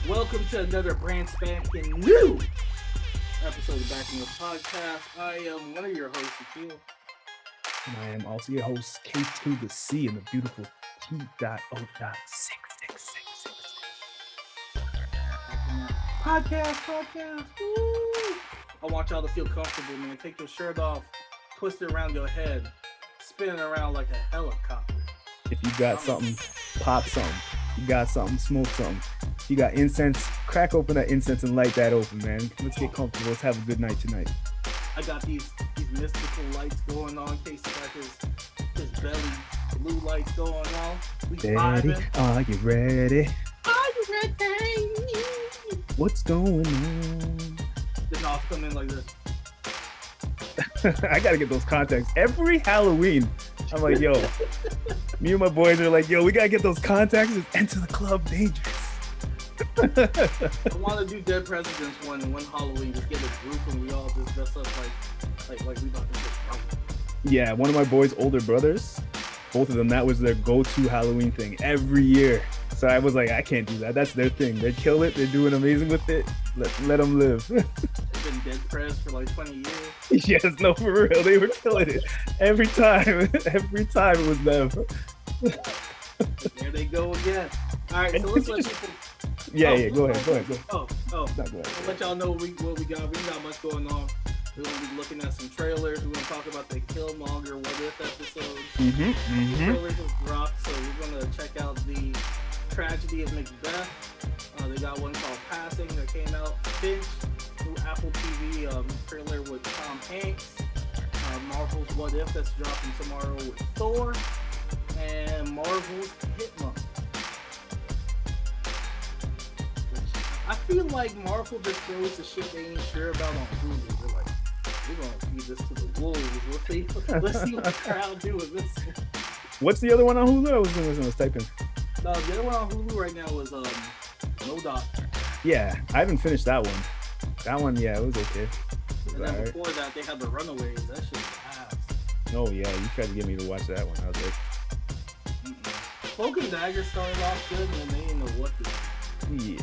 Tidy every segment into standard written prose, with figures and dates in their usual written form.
Welcome to another brand spanking new episode of Bacchanal Podcast. I am one of your hosts, Akil. And I am also your host, K2 the C, and the beautiful T.O.666. Podcast. Woo! I want y'all to feel comfortable, man. Take your shirt off, twist it around your head, spin it around like a helicopter. If you got something, pop something. You got something, smoke something. You got incense, crack open that incense and light that open, man. Let's get comfortable. Let's have a good night tonight. I got these mystical lights going on. KC got his belly blue lights going on. We vibing. Are you ready? Are you ready? What's going on? Then I'll come in like this. I gotta get those contacts every Halloween. I'm like, yo, me and my boys are like, yo, we gotta get those contacts and enter the club dangerous. I want to do Dead Presidents one Halloween. Just get a group and we all just dress up like we about to get drunk. Yeah, one of my boys' older brothers, both of them, that was their go-to Halloween thing every year. So I was like, I can't do that. That's their thing. They kill it. They're doing amazing with it. Let them live. They've been Dead Prez for like 20 years. Yes, no, for real. They were killing it every time. Every time it was them. There they go again. All right, so let's let people. Yeah, go ahead. I'll let y'all know what we got. We ain't got much going on. We're gonna be looking at some trailers. We're gonna talk about the Killmonger What If episode. The trailers have dropped, so we're gonna check out the Tragedy of Macbeth. They got one called Passing that came out. Finch, new Apple TV trailer with Tom Hanks. Marvel's What If that's dropping tomorrow with Thor, and Marvel's Hitman. I feel like Marvel just throws the shit they ain't sure about on Hulu. They're like, we're gonna feed this to the wolves. Let's see what the crowd do with this one. What's the other one on Hulu? I was typing. The other one on Hulu right now is No Doc. Yeah, I haven't finished that one. That one, yeah, it was okay. And then before that, they had The Runaways. That shit was ass. Oh yeah, you tried to get me to watch that one. I was like, Cloak and Dagger started off good, and then they didn't know what to do. yeah.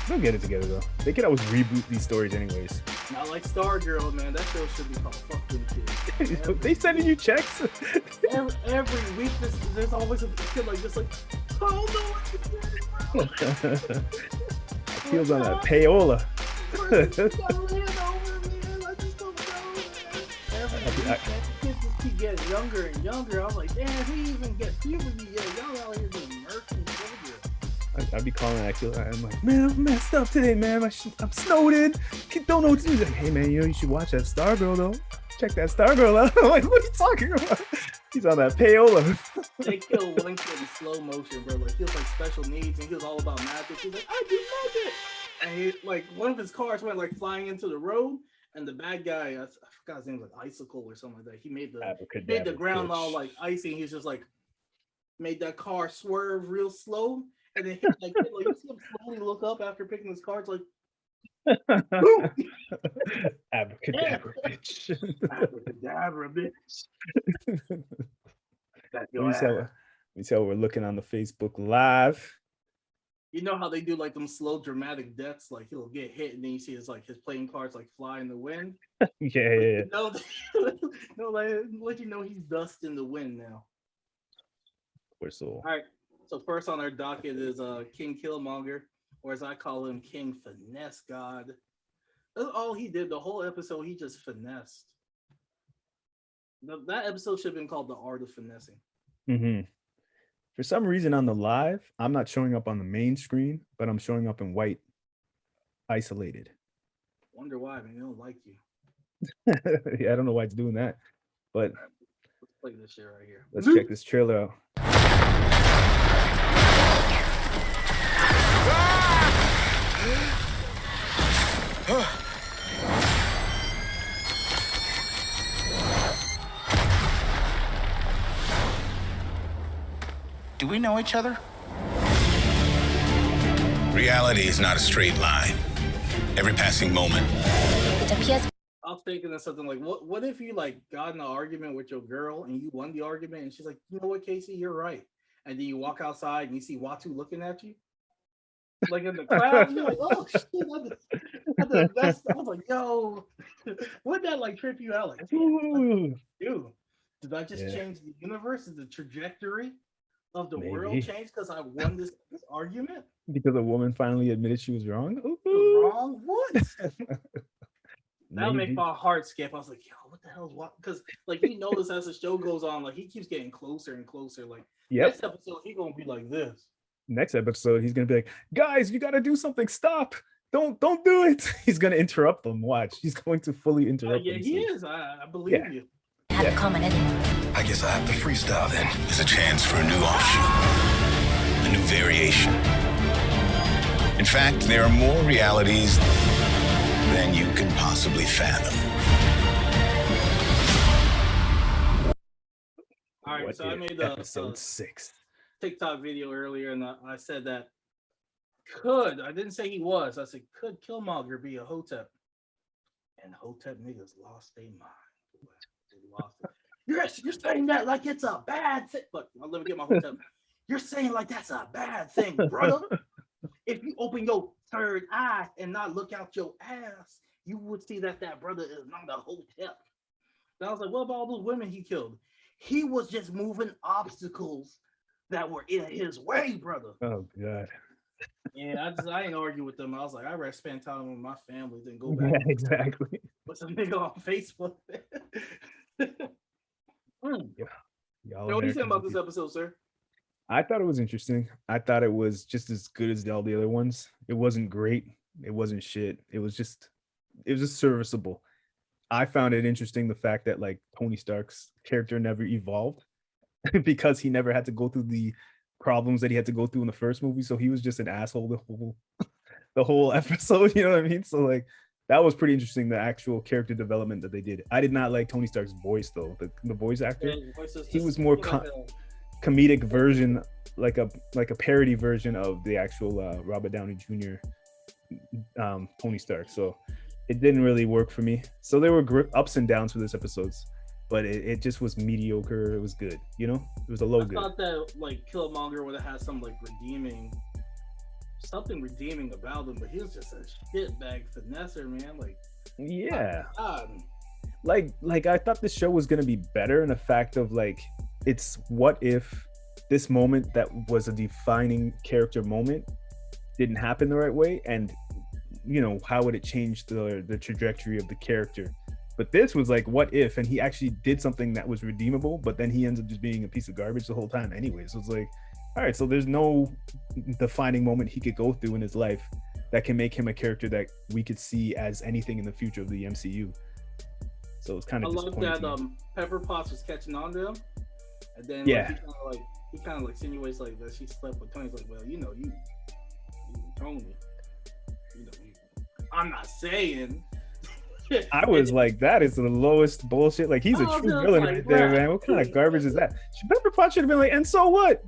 They'll get it together though. They could always reboot these stories anyways. Not like Stargirl, man. That show should be called Fuck Them Kids. They sending you checks? every week, there's always a kid like this, like, oh no, Feels on that payola. Every week, kids just keep getting younger and younger. I'm like, damn, he even get puberty yet. Y'all out here just murking children. I'd be calling Akil. I'm like, man, I'm messed up today, man. I'm snowed in. Don't know what to do. He's like, hey, man, you should watch that Stargirl, though. Check that Stargirl out. I'm like, what are you talking about? He's on that payola. They kill one kid in slow motion, bro. Like, he was like special needs, and he was all about magic. He's like, I do magic. And he, like, one of his cars went like flying into the road, and the bad guy, I forgot his name, like Icicle or something like that. He made the ground all like icy, and he's just like made that car swerve real slow. And then he, like you see him slowly look up after picking his cards, like, Abracadabra, bitch. Abracadabra, bitch. Let me see how we're looking on the Facebook Live. You know how they do like them slow dramatic deaths, like he'll get hit and then you see his playing cards like fly in the wind. Yeah. No, let you know he's dust in the wind now. Poor soul. All right. So first on our docket is King Killmonger, or as I call him, King Finesse God. That's all he did the whole episode. He just finessed. That episode should have been called The Art of Finessing. For some reason on the live, I'm not showing up on the main screen, but I'm showing up in white, isolated. Wonder why, man. They don't like you. Yeah, I don't know why it's doing that, but let's play this shit right here. Let's check this trailer out. Do we know each other? Reality is not a straight line. Every passing moment. I was thinking of something like, what if you like got in an argument with your girl and you won the argument and she's like, you know what, Casey, you're right. And then you walk outside and you see Watu looking at you. like in the clouds. You're like, oh shit, that's I was like, yo, wouldn't that like trip you out? Like, damn, dude, did I just change the universe? Is the trajectory of the world changed because I won this argument? Because a woman finally admitted she was wrong. Wrong? What? That would make my heart skip. I was like, yo, what the hell is what? Because like you notice as the show goes on, like he keeps getting closer and closer. Like next episode, he's gonna be like this. Next episode, he's gonna be like, guys, you gotta do something. Stop. Don't do it. He's gonna interrupt them. Watch. He's going to fully interrupt them. Yeah, he is. I believe you. Have a comment anymore. I guess I have to freestyle then. There's a chance for a new offshoot, a new variation. In fact, there are more realities than you can possibly fathom. All right, so I made episode 6 TikTok video earlier, and I said that I didn't say he was. I said, could Killmonger be a Hotep? And Hotep niggas lost their mind. They lost it. You're saying that like it's a bad thing. Look, let me get my Hotep. You're saying like that's a bad thing, brother. If you open your third eye and not look out your ass, you would see that brother is not a Hotep. And I was like, what about all those women he killed? He was just moving obstacles that were in his way, brother. Oh God. Yeah, I ain't argue with them. I was like, I'd rather spend time with my family than go back. Yeah, exactly. With some nigga on Facebook. Y'all what do you think about this episode, sir? I thought it was interesting. I thought it was just as good as all the other ones. It wasn't great. It wasn't shit. It was just serviceable. I found it interesting the fact that like Tony Stark's character never evolved because he never had to go through the problems that he had to go through in the first movie. So he was just an asshole the whole episode. You know what I mean? So like that was pretty interesting. The actual character development that they did. I did not like Tony Stark's voice though. The voice actor, he was more comedic version, like a parody version of the actual Robert Downey Jr. Tony Stark. So it didn't really work for me. So there were ups and downs for this episodes, but it just was mediocre. It was good, you know. It was a low good. I thought that like Killmonger would have had some like something redeeming about him, but he was just a shitbag finesser, man. Like yeah, like I thought this show was gonna be better in the fact of like, it's what if this moment that was a defining character moment didn't happen the right way, and you know, how would it change the trajectory of the character? But this was like, what if, and he actually did something that was redeemable, but then he ends up just being a piece of garbage the whole time anyway. So it's like, all right, so there's no defining moment he could go through in his life that can make him a character that we could see as anything in the future of the MCU. So it's kind of disappointing. I love that Pepper Potts was catching on to him, and then like, he kind of like insinuates like that she slept with Tony's like, well, you told me. I'm not saying. I was like, that is the lowest bullshit. Like, he's a true villain right there, man. What kind of garbage is that? Pepper Potts should have been like, and so what?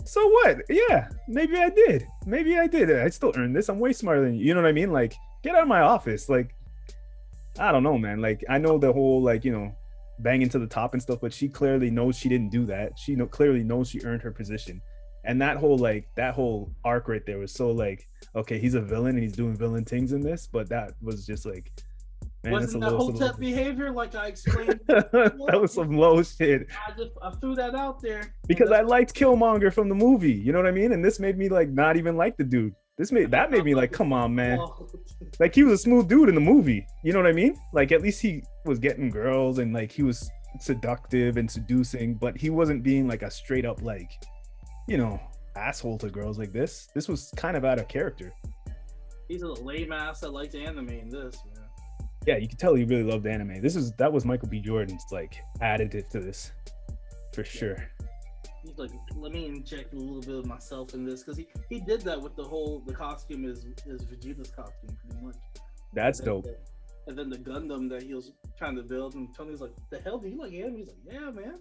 So what? Yeah, maybe I did. I still earned this. I'm way smarter than you. You know what I mean? Like, get out of my office. Like, I don't know, man. Like, I know the whole, like, you know, banging to the top and stuff, but she clearly knows she didn't do that. She clearly knows she earned her position. And that whole arc right there was so like, okay, he's a villain and he's doing villain things in this, but that was just like, man, wasn't that Hotep behavior like I explained? That was some low shit. I threw that out there because I liked Killmonger from the movie. You know what I mean? And this made me like not even like the dude. That made me like, come on, man. Like, he was a smooth dude in the movie. You know what I mean? Like, at least he was getting girls and like he was seductive and seducing, but he wasn't being like a straight up like, you know, asshole to girls like this. This was kind of out of character. He's a lame ass that likes anime in this, man. Yeah, you can tell he really loved anime. That was Michael B. Jordan's like additive to this, for sure. He's like, let me inject a little bit of myself in this, because he did that with the costume is Vegeta's costume pretty much. That's dope. And then the Gundam that he was trying to build, and Tony's like, the hell do you like anime? He's like, yeah, man.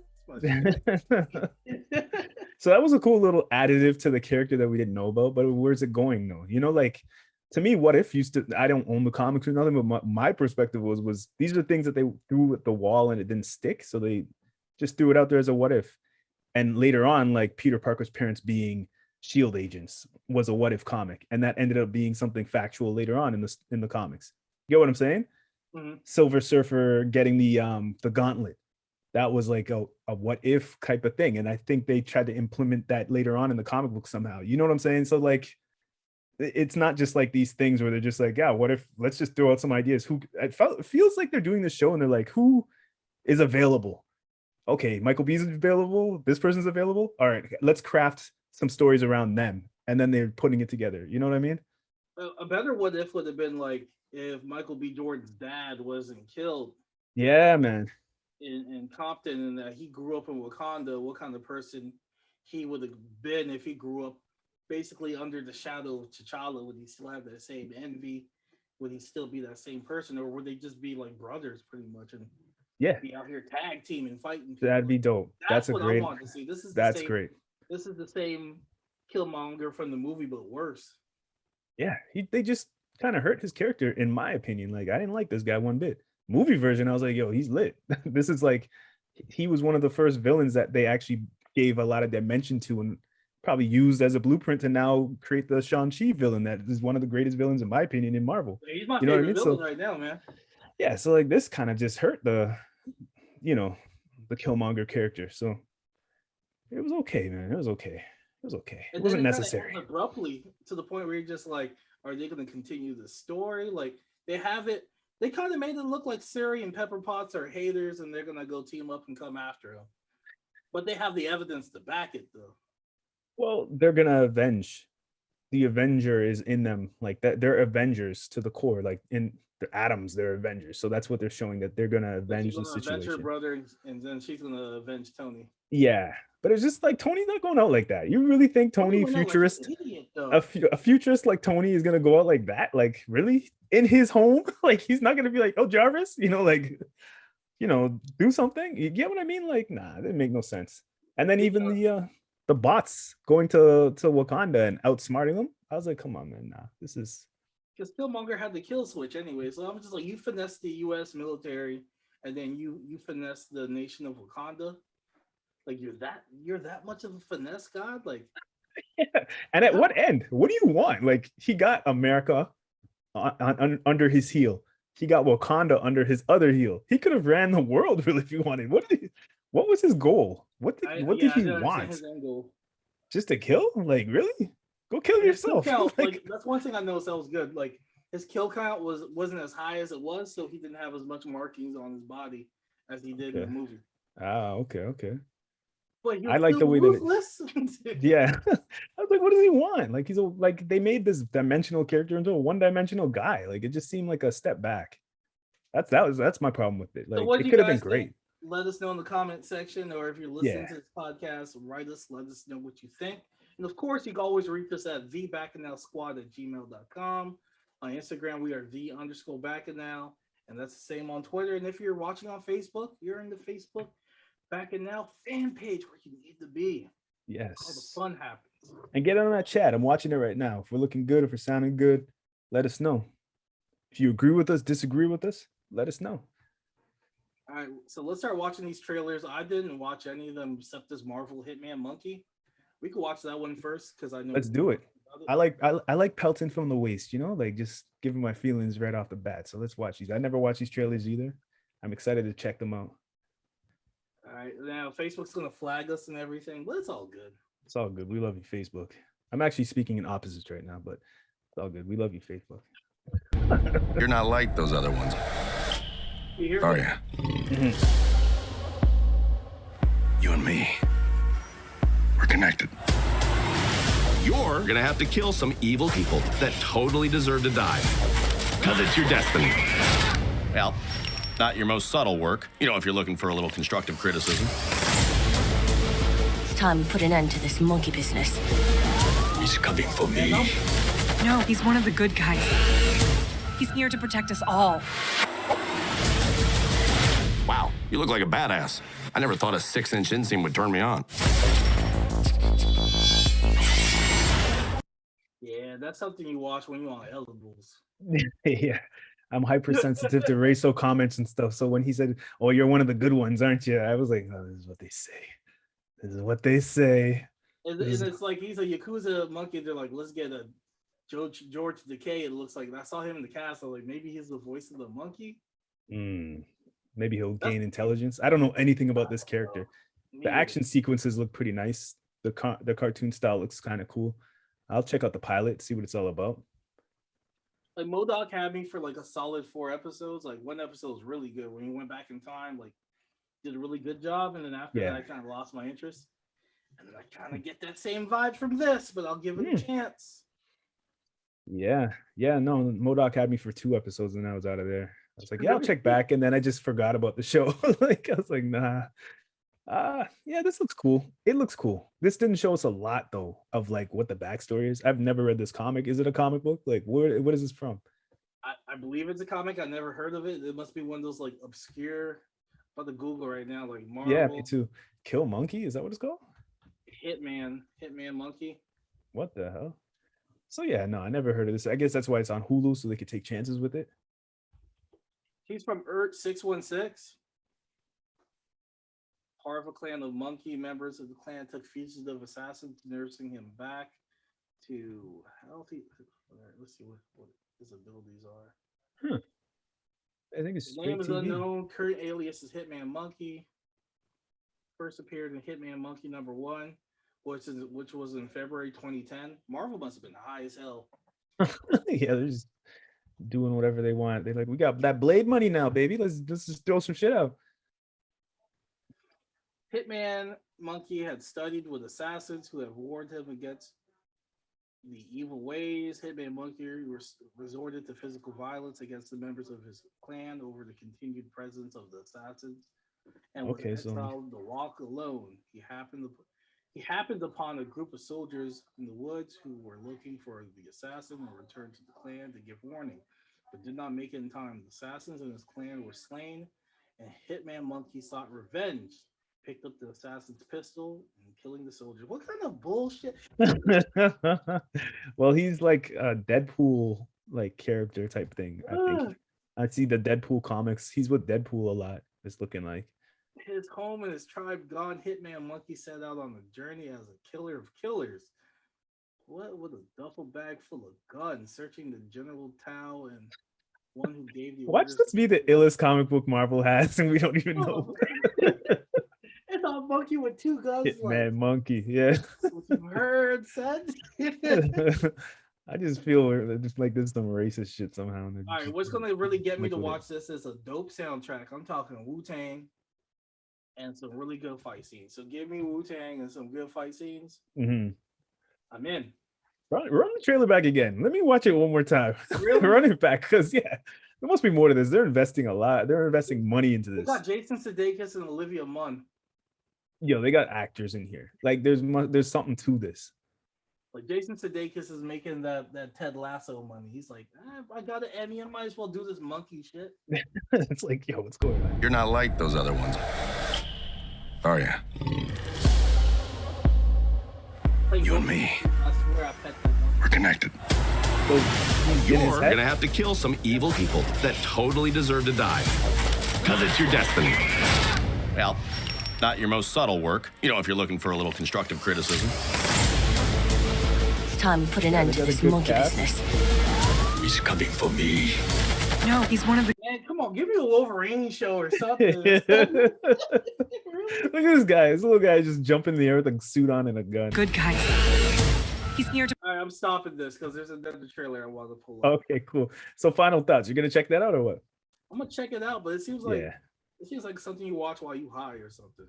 So that was a cool little additive to the character that we didn't know about, but where's it going though? You know, like, to me, what if I don't own the comics or nothing, but my perspective was these are the things that they threw at the wall and it didn't stick, so they just threw it out there as a what if. And later on, like Peter Parker's parents being Shield agents was a what if comic, and that ended up being something factual later on in the comics. You get what I'm saying? Mm-hmm. Silver Surfer getting the gauntlet. That was like a what if type of thing. And I think they tried to implement that later on in the comic book somehow. You know what I'm saying? So like, it's not just like these things where they're just like, yeah, what if, let's just throw out some ideas. It feels like they're doing this show and they're like, who is available? Okay, Michael B's available. This person's available. All right, let's craft some stories around them. And then they're putting it together. You know what I mean? A better what if would have been like if Michael B. Jordan's dad wasn't killed. Yeah, man. In Compton, and that he grew up in Wakanda, what kind of person he would have been if he grew up basically under the shadow of T'Challa? Would he still have that same envy? Would he still be that same person, or would they just be like brothers pretty much and be out here tag teaming, fighting people? That'd be dope. That's what great. I want to see. This is great. This is the same Killmonger from the movie, but worse. Yeah, they just kind of hurt his character, in my opinion. Like, I didn't like this guy one bit. Movie version, I was like, yo, he's lit. This is like, he was one of the first villains that they actually gave a lot of dimension to and probably used as a blueprint to now create the Shang-Chi villain that is one of the greatest villains, in my opinion, in Marvel. He's my favorite villain right now, man. Yeah, so like this kind of just hurt the Killmonger character. So it was okay, man. It was okay. It wasn't necessary. Abruptly, to the point where you're just like, are they going to continue the story? Like, they have it. They kind of made it look like Suri and Pepper Potts are haters and they're going to go team up and come after him. But they have the evidence to back it, though. Well, they're going to avenge. The Avenger is in them. Like, that, they're Avengers to the core. Like, in the atoms, they're Avengers. So that's what they're showing, that they're going to avenge the situation. Avenge her brother, and then she's going to avenge Tony. Yeah. But it's just like, Tony's not going out like that. You really think Tony, futurist, a futurist like Tony is going to go out like that? Like, really? In his home? Like, he's not going to be like, oh, Jarvis, do something. You get what I mean? Like, nah, it didn't make no sense. And then even the bots going to Wakanda and outsmarting them. I was like, come on, man, nah, this is... Because Killmonger had the kill switch anyway. So I'm just like, you finesse the U.S. military, and then you finesse the nation of Wakanda. Like, you're that much of a finesse god? Like, yeah. And at what end? What do you want? Like, he got America under his heel. He got Wakanda under his other heel. He could have ran the world really if he wanted. What was his goal? What did he want? Just to kill? Like, really? Go kill yourself. Count, like, that's one thing I noticed that was good. Like, his kill count wasn't as high as it was, so he didn't have as much markings on his body as he did in the movie. Ah, okay. But I like the way that yeah. I was like, what does he want? Like, they made this dimensional character into a one-dimensional guy. Like, it just seemed like a step back. That's my problem with it. Like, so it could have been great. Let us know in the comment section, or if you're listening to this podcast, let us know what you think. And of course, you can always reach us at thebacchanalsquad@gmail.com. On Instagram, we are _Bacchanal, and that's the same on Twitter. And if you're watching on Facebook, you're in the Facebook Bacchanal fan page where you need to be. Yes. All the fun happens. And get on that chat. I'm watching it right now. If we're looking good, if we're sounding good, let us know. If you agree with us, disagree with us, let us know. All right, so let's start watching these trailers. I didn't watch any of them except this Marvel Hitman Monkey. We could watch that one first because I know. Let's do it. I like pelting from the waist, like just giving my feelings right off the bat. So let's watch these. I never watched these trailers either. I'm excited to check them out. All right, now Facebook's gonna flag us and everything, but it's all good. It's all good. We love you, Facebook. I'm actually speaking in opposites right now, but it's all good. We love you, Facebook. You're not like those other ones. You hear Are me? you? Mm-hmm. You and me, we're connected. You're gonna have to kill some evil people that totally deserve to die. Because it's your destiny. Well, not your most subtle work. If you're looking for a little constructive criticism. It's time we put an end to this monkey business. He's coming for me. No, he's one of the good guys. He's here to protect us all. Wow, you look like a badass. I never thought a 6-inch inseam would turn me on. Yeah, that's something you watch when you're on edibles. Yeah, I'm hypersensitive to racial comments and stuff. So when he said, "Oh, you're one of the good ones, aren't you?" I was like, "Oh, this is what they say. This is what they say." And it's like he's a Yakuza monkey. They're like, let's get a George Decay. It looks like I saw him in the cast. I was like, maybe he's the voice of the monkey. Maybe he'll gain intelligence. I don't know anything about this character. The action sequences look pretty nice. The cartoon style looks kind of cool. I'll check out the pilot, see what it's all about. Like MODOK had me for like a solid 4 episodes. Like one episode was really good when he went back in time. Like did a really good job, and then after that, I kind of lost my interest. And then I kind of get that same vibe from this, but I'll give it a chance. Yeah, no, MODOK had me for 2 episodes, and I was out of there. I was like, yeah, I'll check back, and then I just forgot about the show. Like I was like, nah. Yeah, this looks cool. It looks cool. This didn't show us a lot though of like what the backstory is. I've never read this comic. Is it a comic book? Like, what is this from? I believe it's a comic. I never heard of it. It must be one of those like obscure. I'm about to Google right now, like Marvel. Yeah, me too. Killmonger, is that what it's called? Hitman Monkey. What the hell? So yeah, no, I never heard of this. I guess that's why it's on Hulu, so they could take chances with it. He's from Earth 616. Part of a clan of monkey members of the clan took fugitive assassins, nursing him back to healthy. Let's see what his abilities are. I think it's his name is unknown. Current alias is Hitman Monkey. First appeared in Hitman Monkey #1, which was in February 2010. Marvel must have been high as hell. Yeah, they're just doing whatever they want. They're like, we got that Blade money now, baby. Let's just throw some shit out. Hitman Monkey had studied with assassins who had warned him against the evil ways. Hitman Monkey resorted to physical violence against the members of his clan over the continued presence of the assassins, and was exiled to walk alone. He happened upon a group of soldiers in the woods who were looking for the assassin and returned to the clan to give warning, but did not make it in time. The assassins and his clan were slain, and Hitman Monkey sought revenge. Picked up the assassin's pistol and killing the soldier. What kind of bullshit? Well, he's like a Deadpool like character type thing. I think I see the Deadpool comics. He's with Deadpool a lot. It's looking like his home and his tribe gone. Hitman Monkey set out on a journey as a killer of killers. What with a duffel bag full of guns, searching the General Tao and one who gave the watch this be the illest comic book Marvel has, and we don't even know. It's a monkey with 2 guns. Hitman Monkey, yeah. What you heard, son? I just feel just like there's some racist shit somehow. All right, what's gonna really get me to watch this is a dope soundtrack. I'm talking Wu-Tang and some really good fight scenes. So give me Wu-Tang and some good fight scenes. I'm in. Run the trailer back again. Let me watch it one more time. Really? Run it back, because there must be more to this. They're investing a lot. They're investing money into this. We got Jason Sudeikis and Olivia Munn. Yo, they got actors in here. Like there's something to this. Like Jason Sudeikis is making that Ted Lasso money. He's like, I got an Emmy. I might as well do this monkey shit. It's like, yo, what's going on? You're not like those other ones, are you? You and me. I swear I pet that monkey. We're connected. You're gonna have to kill some evil people that totally deserve to die. Because it's your destiny. Well, not your most subtle work. You know, if you're looking for a little constructive criticism. It's time you put an end to this monkey business. He's coming for me. No, he's one of the... Man, come on, give me a Wolverine show or something. Look at this guy. This little guy just jumping in the air with a suit on and a gun. good guys. He's here to... All right, I'm stopping this because there's another trailer I want to pull up. Okay, cool. So final thoughts. You're going to check that out or what? I'm going to check it out, but it seems like something you watch while you high or something.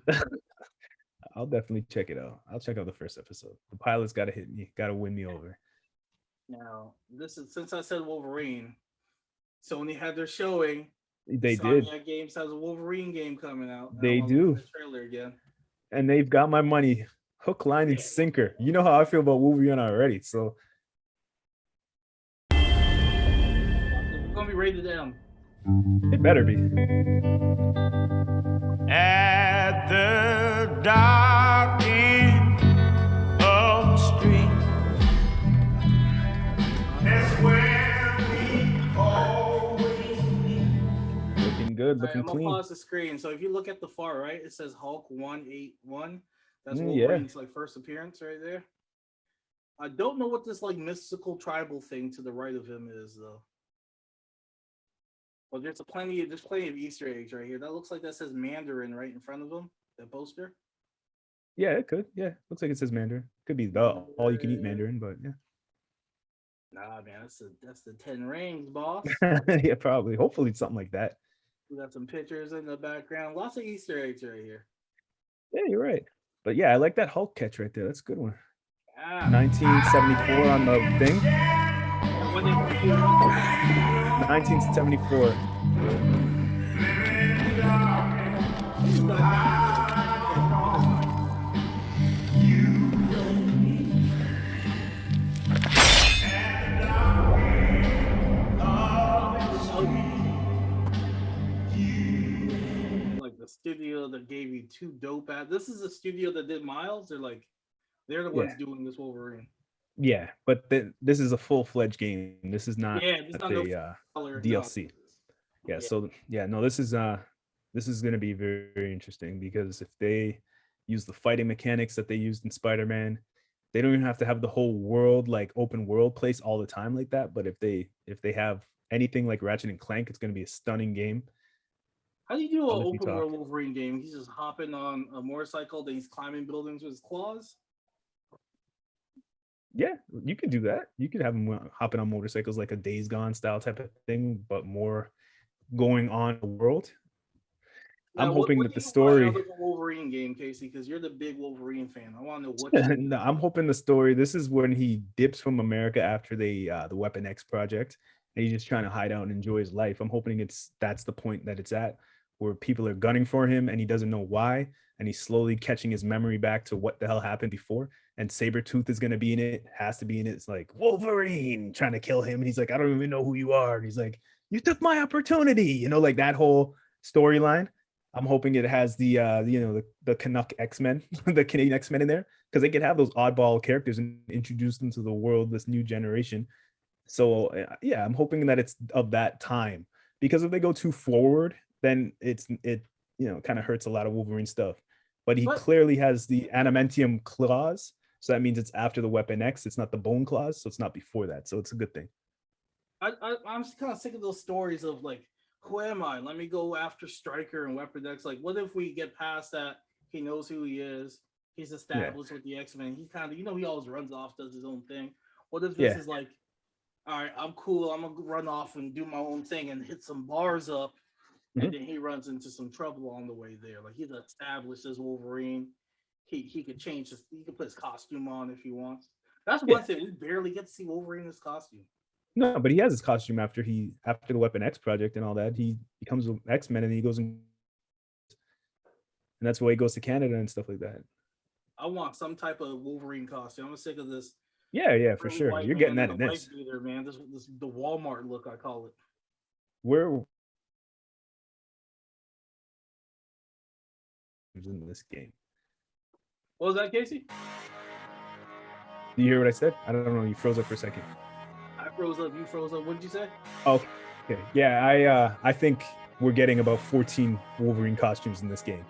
I'll definitely check it out. I'll check out the first episode. The pilot's got to hit me, got to win me over. Now, this is since I said Wolverine, Sony had their showing. They did. Insomniac Games has a Wolverine game coming out. They do. The trailer again. And they've got my money. Hook, line, and sinker. You know how I feel about Wolverine already. So It's going to be rated M. It better be. At the dark end of the street, that's where we always meet. Looking good, looking I'm clean. gonna pause the screen. So if you look at the far right, it says Hulk 181. That's Wolverine's like first appearance right there. I don't know what this like mystical tribal thing to the right of him is though. Well, there's plenty of Easter eggs right here. That looks like that says Mandarin right in front of him. That poster. Yeah, it could. Yeah, looks like it says Mandarin. Could be the all you can eat Mandarin, but yeah. Nah, man, that's the 10 rings, boss. Yeah, probably. Hopefully, it's something like that. We got some pictures in the background. Lots of Easter eggs right here. Yeah, you're right. But yeah, I like that Hulk catch right there. That's a good one. Ah. 1974 on the thing. 1974. Like the studio that gave you two dope ads. This is a studio that did Miles. They're the ones doing this Wolverine. Yeah, but this is a full-fledged game. This is not a DLC. No. Yeah, so yeah, no, this is going to be very, very interesting because if they use the fighting mechanics that they used in Spider-Man, they don't even have to have the whole world like open world place all the time like that. But if they have anything like Ratchet and Clank, it's going to be a stunning game. How do you do an open world Wolverine game? He's just hopping on a motorcycle, then he's climbing buildings with his claws. Yeah, you could do that. You could have him hopping on motorcycles like a Days Gone style type of thing, but more going on the world. Now, I'm hoping that the story. Wolverine game, Casey, because you're the big Wolverine fan. I want to know what. No, I'm hoping the story. This is when he dips from America after the Weapon X project, and he's just trying to hide out and enjoy his life. I'm hoping that's the point that it's at, where people are gunning for him and he doesn't know why, and he's slowly catching his memory back to what the hell happened before. And Sabretooth is going to be in it, has to be in it. It's like Wolverine trying to kill him. And he's like, I don't even know who you are. And he's like, you took my opportunity. Like that whole storyline. I'm hoping it has the Canuck X-Men, the Canadian X-Men in there, because they could have those oddball characters and introduce them to the world, this new generation. So yeah, I'm hoping that it's of that time, because if they go too forward, then it kind of hurts a lot of Wolverine stuff. But he clearly has the adamantium claws. So that means it's after the Weapon X. It's not the bone claws, so it's not before that. So it's a good thing. I'm just kind of sick of those stories of like, who am I? Let me go after Stryker and Weapon X. Like, what if we get past that? He knows who he is. He's established with the X-Men. He kind of, he always runs off, does his own thing. What if this is like, all right, I'm cool. I'm going to run off and do my own thing and hit some bars up. And then he runs into some trouble on the way there. Like, he's established as Wolverine. He could change he could put his costume on if he wants. That's one thing. We barely get to see Wolverine in his costume. No, but he has his costume after the Weapon X project and all that. He becomes an X-Men and he goes and that's why he goes to Canada and stuff like that. I want some type of Wolverine costume. I'm sick of this. Yeah, for sure. You're getting that in this. Beater, man. This the Walmart look, I call it. Where in this game? What was that, Casey? Do you hear what I said? I don't know. You froze up for a second. I froze up. You froze up. What did you say? Okay. Yeah, I think we're getting about 14 Wolverine costumes in this game.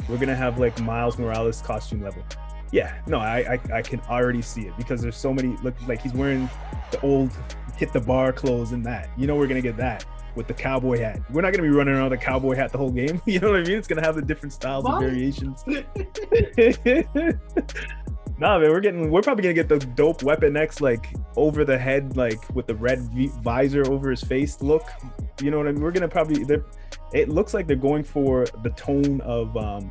We're gonna have like Miles Morales costume level. Yeah, no, I can already see it because there's so many. Look, like he's wearing the old hit the bar clothes and that. We're gonna get that with the cowboy hat. We're not gonna be running around with the cowboy hat the whole game. You know what I mean? It's gonna have the different styles and variations. Nah, man, we're probably gonna get the dope Weapon X like over the head, like with the red visor over his face look. You know what I mean? We're gonna probably. It looks like they're going for the tone of the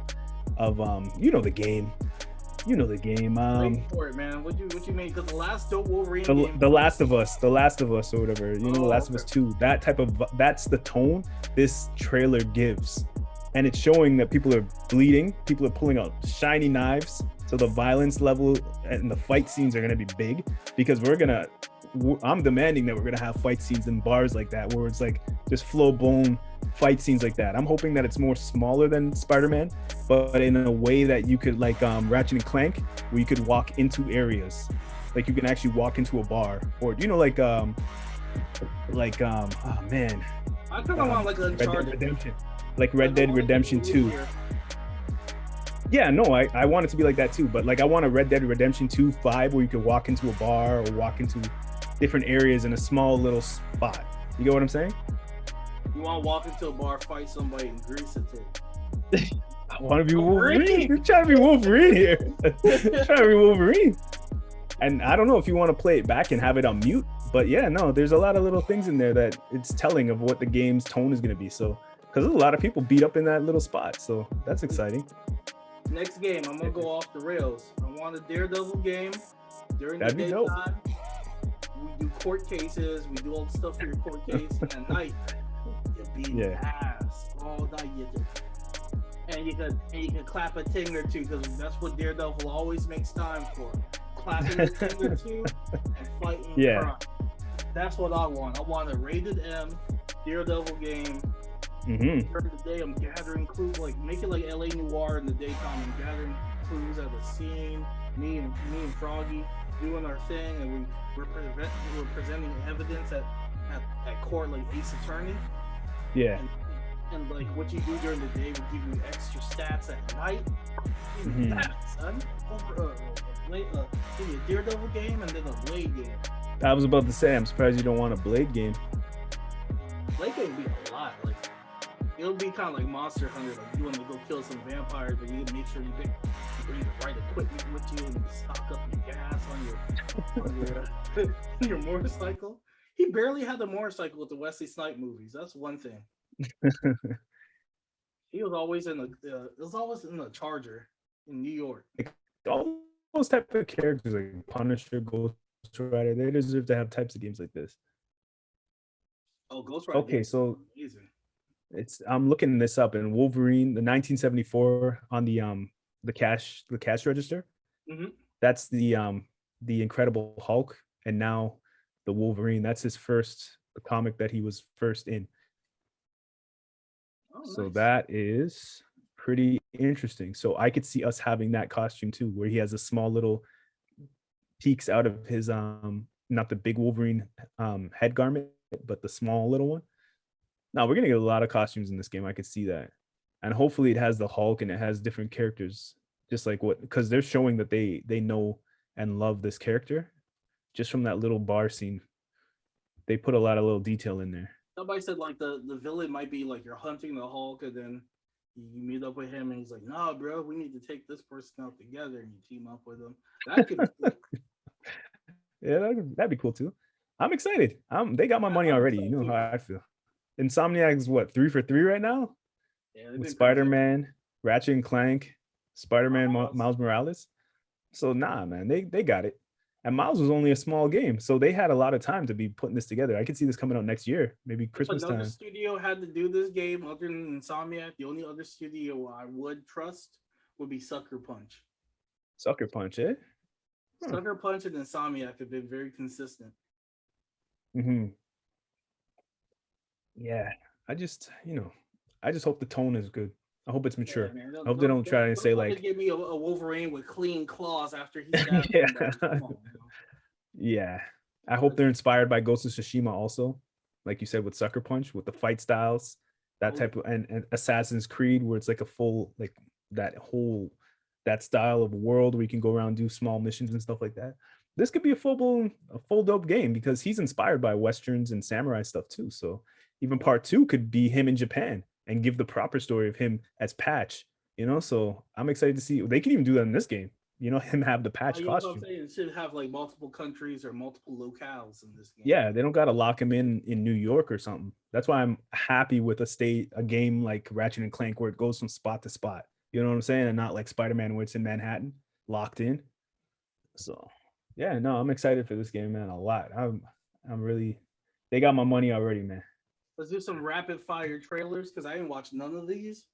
game. Wait for it, man. What you mean? Because the last dope Wolverine game, the Last of Us or whatever. The Last of Us 2. That's the tone this trailer gives, and it's showing that people are bleeding. People are pulling out shiny knives. So the violence level and the fight scenes are gonna be big because I'm demanding that we're gonna have fight scenes in bars like that where it's like just flow bone fight scenes like that. I'm hoping that it's more smaller than Spider-Man, but in a way that you could like Ratchet and Clank, where you could walk into areas, like you can actually walk into a bar, or oh man, I kind of want like Uncharted Redemption, like Red Dead Redemption 2. Yeah, no, I want it to be like that too. But like I want a Red Dead Redemption 2 vibe where you could walk into a bar or walk into different areas in a small little spot. You get what I'm saying? You want to walk into a bar, fight somebody, and grease it to. I want to be Wolverine. You're trying to be Wolverine here. Trying to be Wolverine. And I don't know if you want to play it back and have it on mute, but yeah, no, there's a lot of little things in there that it's telling of what the game's tone is going to be. So, because there's a lot of people beat up in that little spot, so that's exciting. Next game, I'm gonna go off the rails. I want a Daredevil game during the daytime. We do court cases. We do all the stuff for your court case. And at night, you beat ass all night. And you can clap a ting or two because that's what Daredevil always makes time for. Clapping a ting or two and fighting crime. That's what I want. I want a rated M Daredevil game. During the day, I'm gathering clues, like make it like LA Noir in the daytime. I'm gathering clues at the scene. Me and Froggy doing our thing, and we're presenting evidence at court like Ace Attorney. Yeah. And like what you do during the day will give you extra stats at night. That, son. Give me a Daredevil game and then a Blade game. I was about to say, I'm surprised you don't want a Blade game. Blade game would be a lot. Like it'll be kind of like Monster Hunter. Like you want to go kill some vampires, but you make sure you bring the right equipment with you and stock up your gas on your motorcycle. He barely had the motorcycle with the Wesley Snipes movies. That's one thing. He was always in the Charger in New York. All those type of characters like Punisher, Ghost Rider, they deserve to have types of games like this. Oh, Ghost Rider. Okay, so I'm looking this up, and Wolverine, the 1974 on the cash register. That's the Incredible Hulk, and now the Wolverine. That's his first comic that he was first in. Oh, so nice. That is pretty interesting. So I could see us having that costume too, where he has a small little peeks out of his not the big Wolverine head garment, but the small little one. Now we're gonna get a lot of costumes in this game. I could see that, and hopefully it has the Hulk and it has different characters, just like because they're showing that they know and love this character, just from that little bar scene. They put a lot of little detail in there. Somebody said like the villain might be like you're hunting the Hulk and then you meet up with him and he's like, "Nah, bro, we need to take this person out together," and you team up with him. That could be cool. Yeah, that'd be cool too. I'm excited. They got my money already. You know how I feel. Insomniac's what, 3 for 3 right now? Yeah, with Spider-Man, Ratchet and Clank, Spider-Man, Miles Morales. So nah, man, they got it. And Miles was only a small game, so they had a lot of time to be putting this together. I could see this coming out next year, maybe Christmas time. If another studio had to do this game other than Insomniac, the only other studio I would trust would be Sucker Punch. Sucker Punch, eh? Sucker Punch and Insomniac have been very consistent. Yeah, I just hope the tone is good. I hope it's mature. Yeah, I hope they don't try and say like, give me a Wolverine with clean claws after he's yeah. I hope they're inspired by Ghost of Tsushima also, like you said with Sucker Punch, with the fight styles, that type of and Assassin's Creed, where it's like a full like that style of world where you can go around and do small missions and stuff like that. This could be a full dope game because he's inspired by westerns and samurai stuff too. So even part 2 could be him in Japan and give the proper story of him as Patch, so I'm excited to see. They can even do that in this game, him have the Patch costume. It should have like multiple countries or multiple locales in this game. Yeah, they don't got to lock him in New York or something. That's why I'm happy with a game like Ratchet and Clank where it goes from spot to spot. You know what I'm saying? And not like Spider-Man where it's in Manhattan, locked in. So yeah, no, I'm excited for this game, man, a lot. I'm really, they got my money already, man. Let's do some rapid fire trailers because I didn't watch none of these.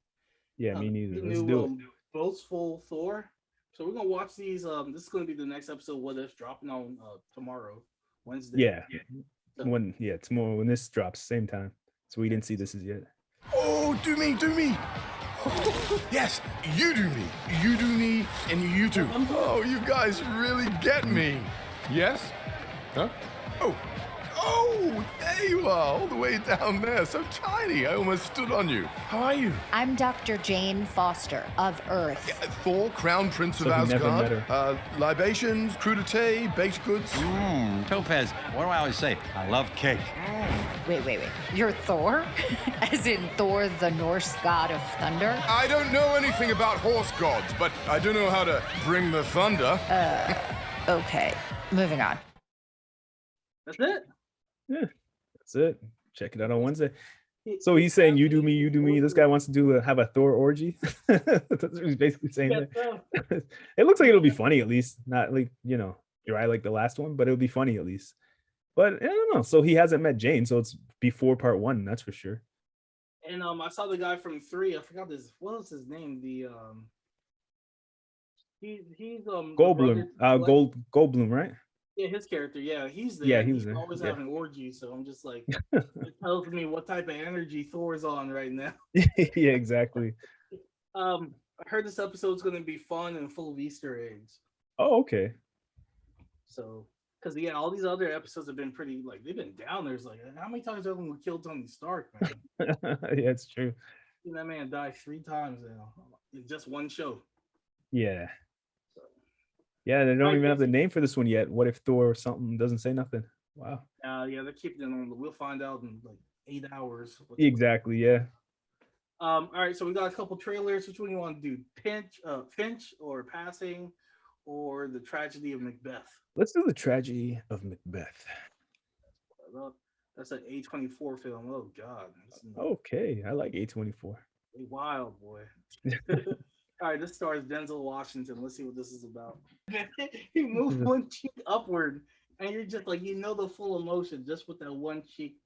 Yeah, me neither. Let's do it. Boastful Thor. So we're gonna watch these. This is gonna be the next episode. What if dropping on tomorrow, Wednesday? Yeah. Tomorrow when this drops, same time. So we didn't see this as yet. Oh, do me. Yes, you do me, and you too. Oh, you guys really get me. Yes? Huh? Oh, there you are, all the way down there. So tiny, I almost stood on you. How are you? I'm Dr. Jane Foster of Earth. Thor, Crown Prince of So he never met Asgard. Libations, crudité, baked goods. Topaz, what do I always say? I love cake. Wait. You're Thor? As in Thor, the Norse god of thunder? I don't know anything about horse gods, but I do know how to bring the thunder. Okay, moving on. That's it. Yeah, that's it. Check it out on Wednesday. So he's saying, you do me, you do me. This guy wants to have a Thor orgy. That's what he's basically saying there. It looks like it'll be funny, at least. Not like, dry like the last one, but it'll be funny at least. But I don't know. So he hasn't met Jane, so it's before part 1, that's for sure. And I saw the guy from 3. I forgot what was his name? The he's Goldblum. Goldblum, right? Yeah, his character. Yeah, he's there. Yeah, he was there. Always Yeah. having orgies, so I'm just like, it tells me what type of energy Thor's on right now. Yeah, exactly. I heard this episode's going to be fun and full of Easter eggs. Oh, okay. So, because all these other episodes have been pretty they've been down. There's how many times have we killed Tony Stark, man? Yeah, it's true. That man died 3 times now in just one show. Yeah. Yeah, they don't even have the name for this one yet. What if Thor or something doesn't say nothing? Wow. Yeah, they're keeping it on. We'll find out in 8 hours. Exactly, yeah. All right, so we got a couple trailers. Which one you want to do? Finch or Passing or the Tragedy of Macbeth? Let's do the Tragedy of Macbeth. That's an A24 film. Oh, God. Okay, I like A24. Wild, boy. All right, this stars Denzel Washington. Let's see what this is about. He moved one cheek upward, and you're just the full emotion just with that one cheek.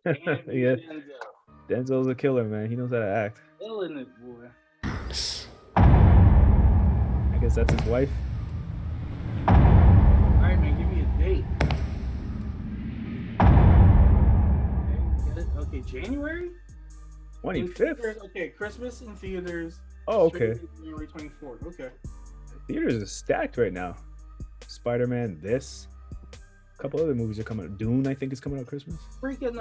Yeah, Denzel's a killer, man. He knows how to act. Killing it, boy. I guess that's his wife. All right, man, give me a date. Okay, January? 25th. Okay, Christmas in theaters. Oh, okay. January 24th. Okay. Theaters are stacked right now. Spider-Man, this. A couple other movies are coming out. Dune, I think, is coming out Christmas. Freaking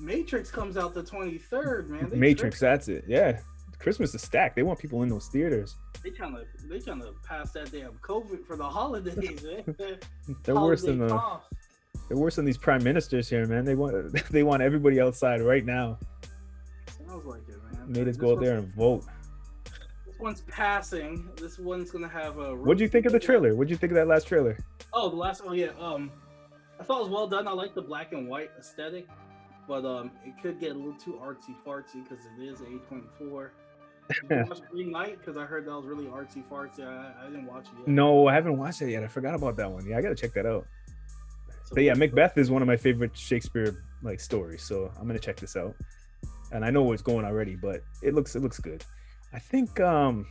Matrix comes out the 23rd, man. Matrix, that's it. Yeah. Christmas is stacked. They want people in those theaters. They trying to pass that damn COVID for the holidays, man. They're worse than these prime ministers here, man. They want everybody outside right now. Sounds like it, man. Made us go out there and vote. This one's Passing. This one's gonna have a. What'd you think of the trailer? What'd you think of that last trailer? Oh, the last. Oh yeah. I thought it was well done. I like the black and white aesthetic, but it could get a little too artsy fartsy because it is A24. Did you watch Green Knight? Because I heard that was really artsy fartsy. I didn't watch it yet. No, I haven't watched it yet. I forgot about that one. Yeah, I gotta check that out. But yeah, Macbeth is one of my favorite Shakespeare stories, so I'm gonna check this out. And I know where it's going already, but it looks good. I think the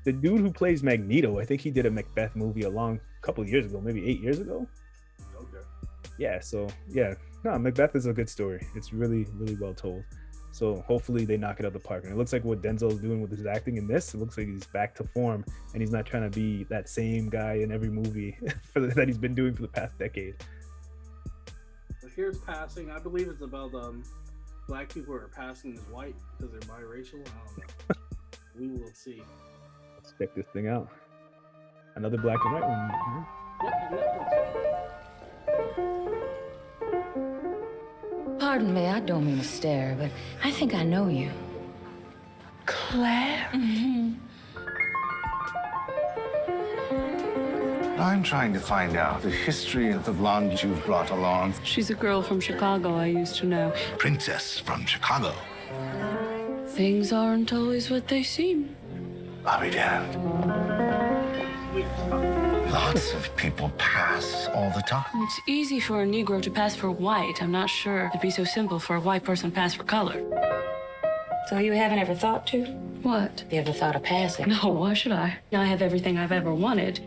dude who plays Magneto, I think he did a Macbeth movie a couple of years ago, maybe 8 years ago. Okay. Yeah, so yeah, no, Macbeth is a good story. It's really, really well told. So hopefully they knock it out the park. And it looks like what Denzel is doing with his acting in this, it looks like he's back to form, and he's not trying to be that same guy in every movie that he's been doing for the past decade. So here's Passing. I believe it's about black people are passing as white because they're biracial. I don't know. We will see. Let's check this thing out. Another black and white one. Pardon me, I don't mean to stare, but I think I know you. Claire? Mm-hmm. I'm trying to find out the history of the blonde you've brought along. She's a girl from Chicago I used to know. Princess from Chicago. Things aren't always what they seem. I'll be damned. Lots of people pass all the time. It's easy for a Negro to pass for white. I'm not sure it'd be so simple for a white person to pass for color. So you haven't ever thought to? What? You ever thought of passing? No, why should I? I have everything I've ever wanted.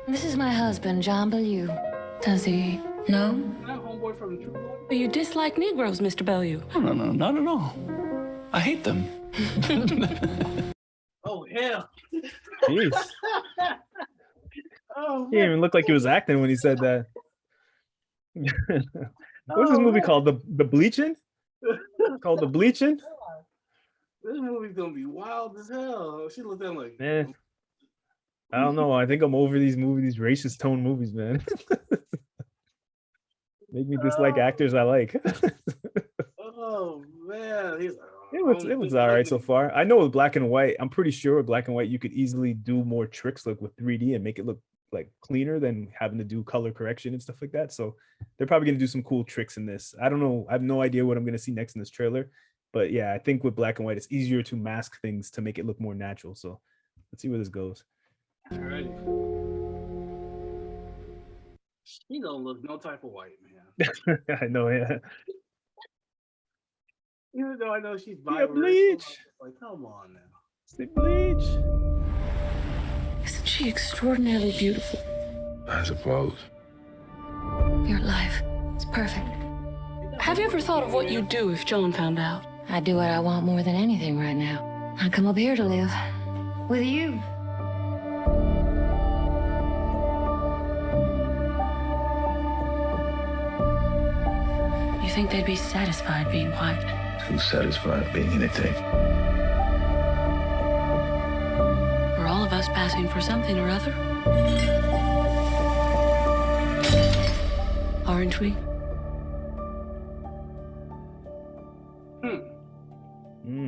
This is my husband, John Bellew. Does he? No? Homeboy from True Blood. You dislike Negroes, Mr. Bellew. No, not at all. I hate them. Oh hell! Jeez. Oh, He didn't even look like he was acting when he said that. What's this movie called? The Bleaching? Called The Bleaching? This movie's gonna be wild as hell. She looked at him like, Man, I don't know. I think I'm over these movies, these racist tone movies, man. Make me dislike actors I like. oh man, he's like, It was all right so far. I know with black and white, I'm pretty sure with black and white, you could easily do more tricks like with 3D and make it look like cleaner than having to do color correction and stuff like that. So they're probably gonna do some cool tricks in this. I don't know. I have no idea what I'm gonna see next in this trailer. But yeah, I think with black and white, it's easier to mask things to make it look more natural. So let's see where this goes. Alrighty. He don't look no type of white, man. I know, yeah. Even though I know she's Yeah, biracial, Bleach. like, come on now. Say Bleach. Isn't she extraordinarily beautiful? I suppose. Your life. It's perfect. Have you ever thought of what you'd do if John found out? I do what I want more than anything right now. I come up here to live. With you. You think they'd be satisfied being white? Who's satisfied being anything? We're all of us passing for something or other. Aren't we?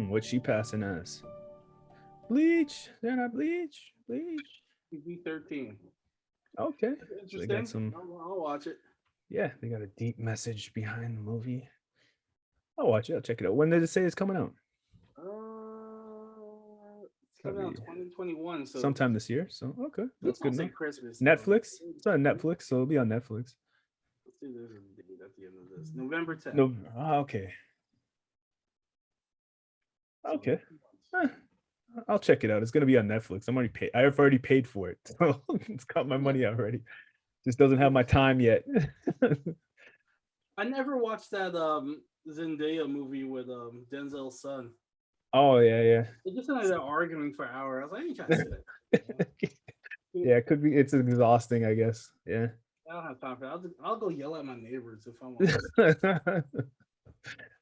What's she passing us? Bleach. They're not Bleach. Bleach. PG-13. Okay. So they Interesting. got some. I'll watch it. Yeah, they got a deep message behind the movie. I'll watch it. I'll check it out. When did it say it's coming out? It's coming out 2021. So Sometime this year. So okay, that's good I'll say enough. Christmas. Netflix. It's on Netflix, so it'll be on Netflix. Let's see, there's a date at the end of this. November 10th. No. Okay. Okay. I'll check it out. It's gonna be on Netflix. I've already paid for it. So it's got my money already. Just doesn't have my time yet. I never watched that Zendaya movie with Denzel's son. Oh yeah. They just like they're arguing for hours. I was like, I ain't trying to see that. Yeah, it could be. It's exhausting, I guess. Yeah. I don't have time for that. I'll go yell at my neighbors if I want.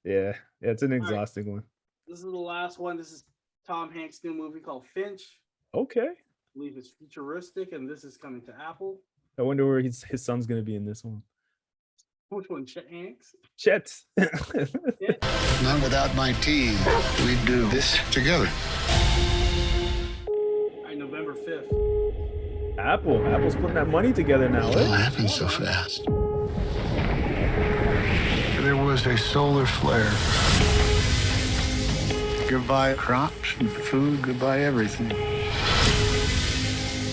Yeah, it's an exhausting one. This is the last one. This is Tom Hanks' new movie called Finch. Okay. I believe it's futuristic, and this is coming to Apple. I wonder where his son's gonna be in this one. Which one, Chet Hanks? Chet. Not without my team. We do this together. All right, November 5th. Apple's putting that money together now. It all happened so fast. There was a solar flare. Goodbye crops and food, goodbye everything.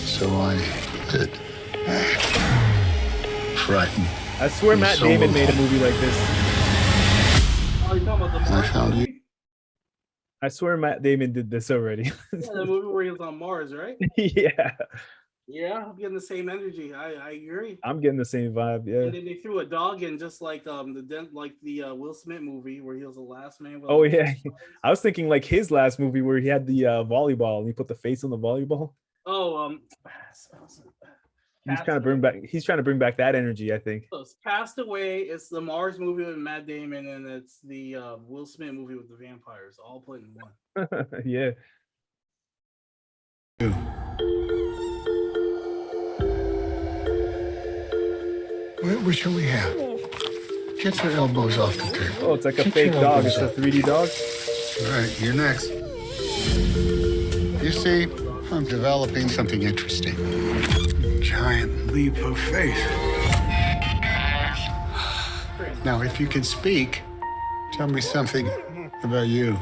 So I did. Frightened. I swear Matt Damon made a movie like this. Oh, you talking about the Mars I found movie? you. I swear Matt Damon did this already. Yeah, the movie where he was on Mars, right? Yeah. Yeah, I'm getting the same energy. I agree. I'm getting the same vibe. Yeah. And then they threw a dog in, just like the Will Smith movie where he was the last man. With Oh yeah. I was thinking like his last movie where he had the volleyball and he put the face on the volleyball. Oh, He's trying to bring back that energy, I think. So it's Cast Away. It's the Mars movie with Matt Damon, and it's the Will Smith movie with the vampires, all put in one. Yeah. What shall we have? Get your elbows off the table. Oh, it's like a Get fake your dog. elbows It's a up. 3D dog. All right, you're next. You see, I'm developing something interesting. Giant leap of faith. Now, if you can speak, tell me something about you.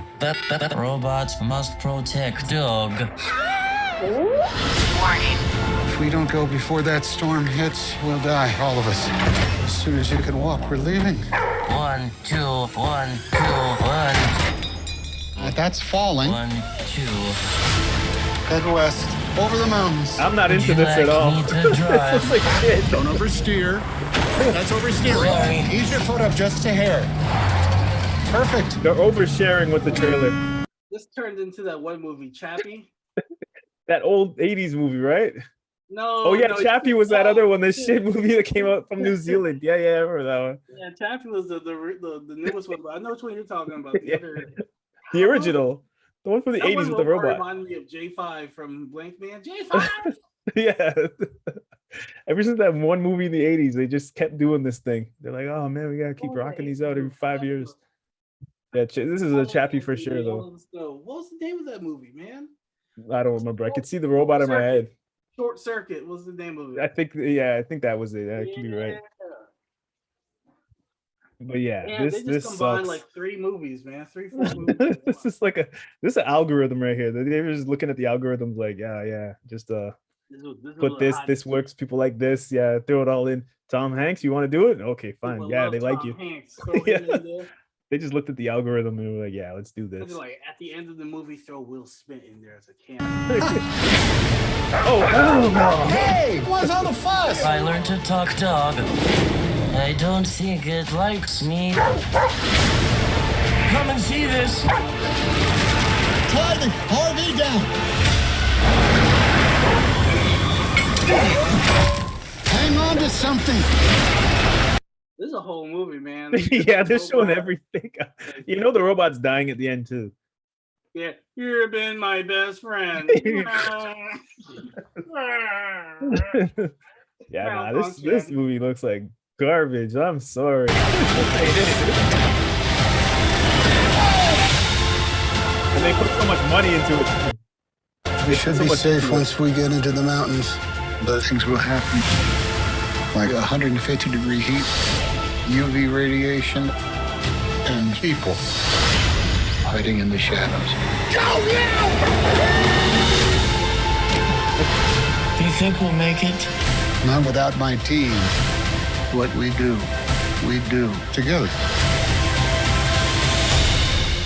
Robots must protect dog. Warning. If we don't go before that storm hits, we'll die, all of us. As soon as you can walk, we're leaving. 1, 2, 1, 2, 1. That's falling. 1, 2. Head west, over the mountains. I'm not into this at all. Me to drive? This looks like shit. Don't oversteer. That's oversteering. Ease your foot up just a hair. Perfect. They're oversharing with the trailer. This turned into that one movie, Chappie. That old 80s movie, right? No. Oh yeah, no, Chappie was that other one, this shit movie that came out from New Zealand. Yeah, I remember that one. Yeah, Chappie was the newest one, but I know which one you're talking about. The other, the original, the one from the 80s with the robot. Reminded me of J5 from Blank Man. J5. Yeah. Ever since that one movie in the 80s, they just kept doing this thing. They're like, oh man, we gotta keep rocking these out every 5 years. Yeah, this is a Chappie for sure though. What was the name of that movie, man? I don't remember. I could see the robot in my head. Short Circuit was the name of it. I think that was it. That could be right. But yeah, this combined sucks. like 3 movies, man. 4 movies. This is this is an algorithm right here. They were just looking at the algorithms like, just put this works. People like this, throw it all in. Tom Hanks, you want to do it? Okay, fine. Yeah, they like you. They just looked at the algorithm and were like, yeah, let's do this. Like at the end of the movie, throw Will Smith in there as a camera. oh no! Hey, what's all the fuss? I learned to talk dog. I don't think it likes me. Come and see this. Tie the RV down. Hang on to something. This is a whole movie, man. Yeah, they're showing everything. You know the robot's dying at the end too. Yeah, you've been my best friend. This movie looks like garbage. I'm sorry. And they put so much money into it. We should be safe once we get into the mountains. Other things will happen, like 150-degree heat, UV radiation, and people hiding in the shadows. Go now! Do you think we'll make it? Not without my team. What we do together.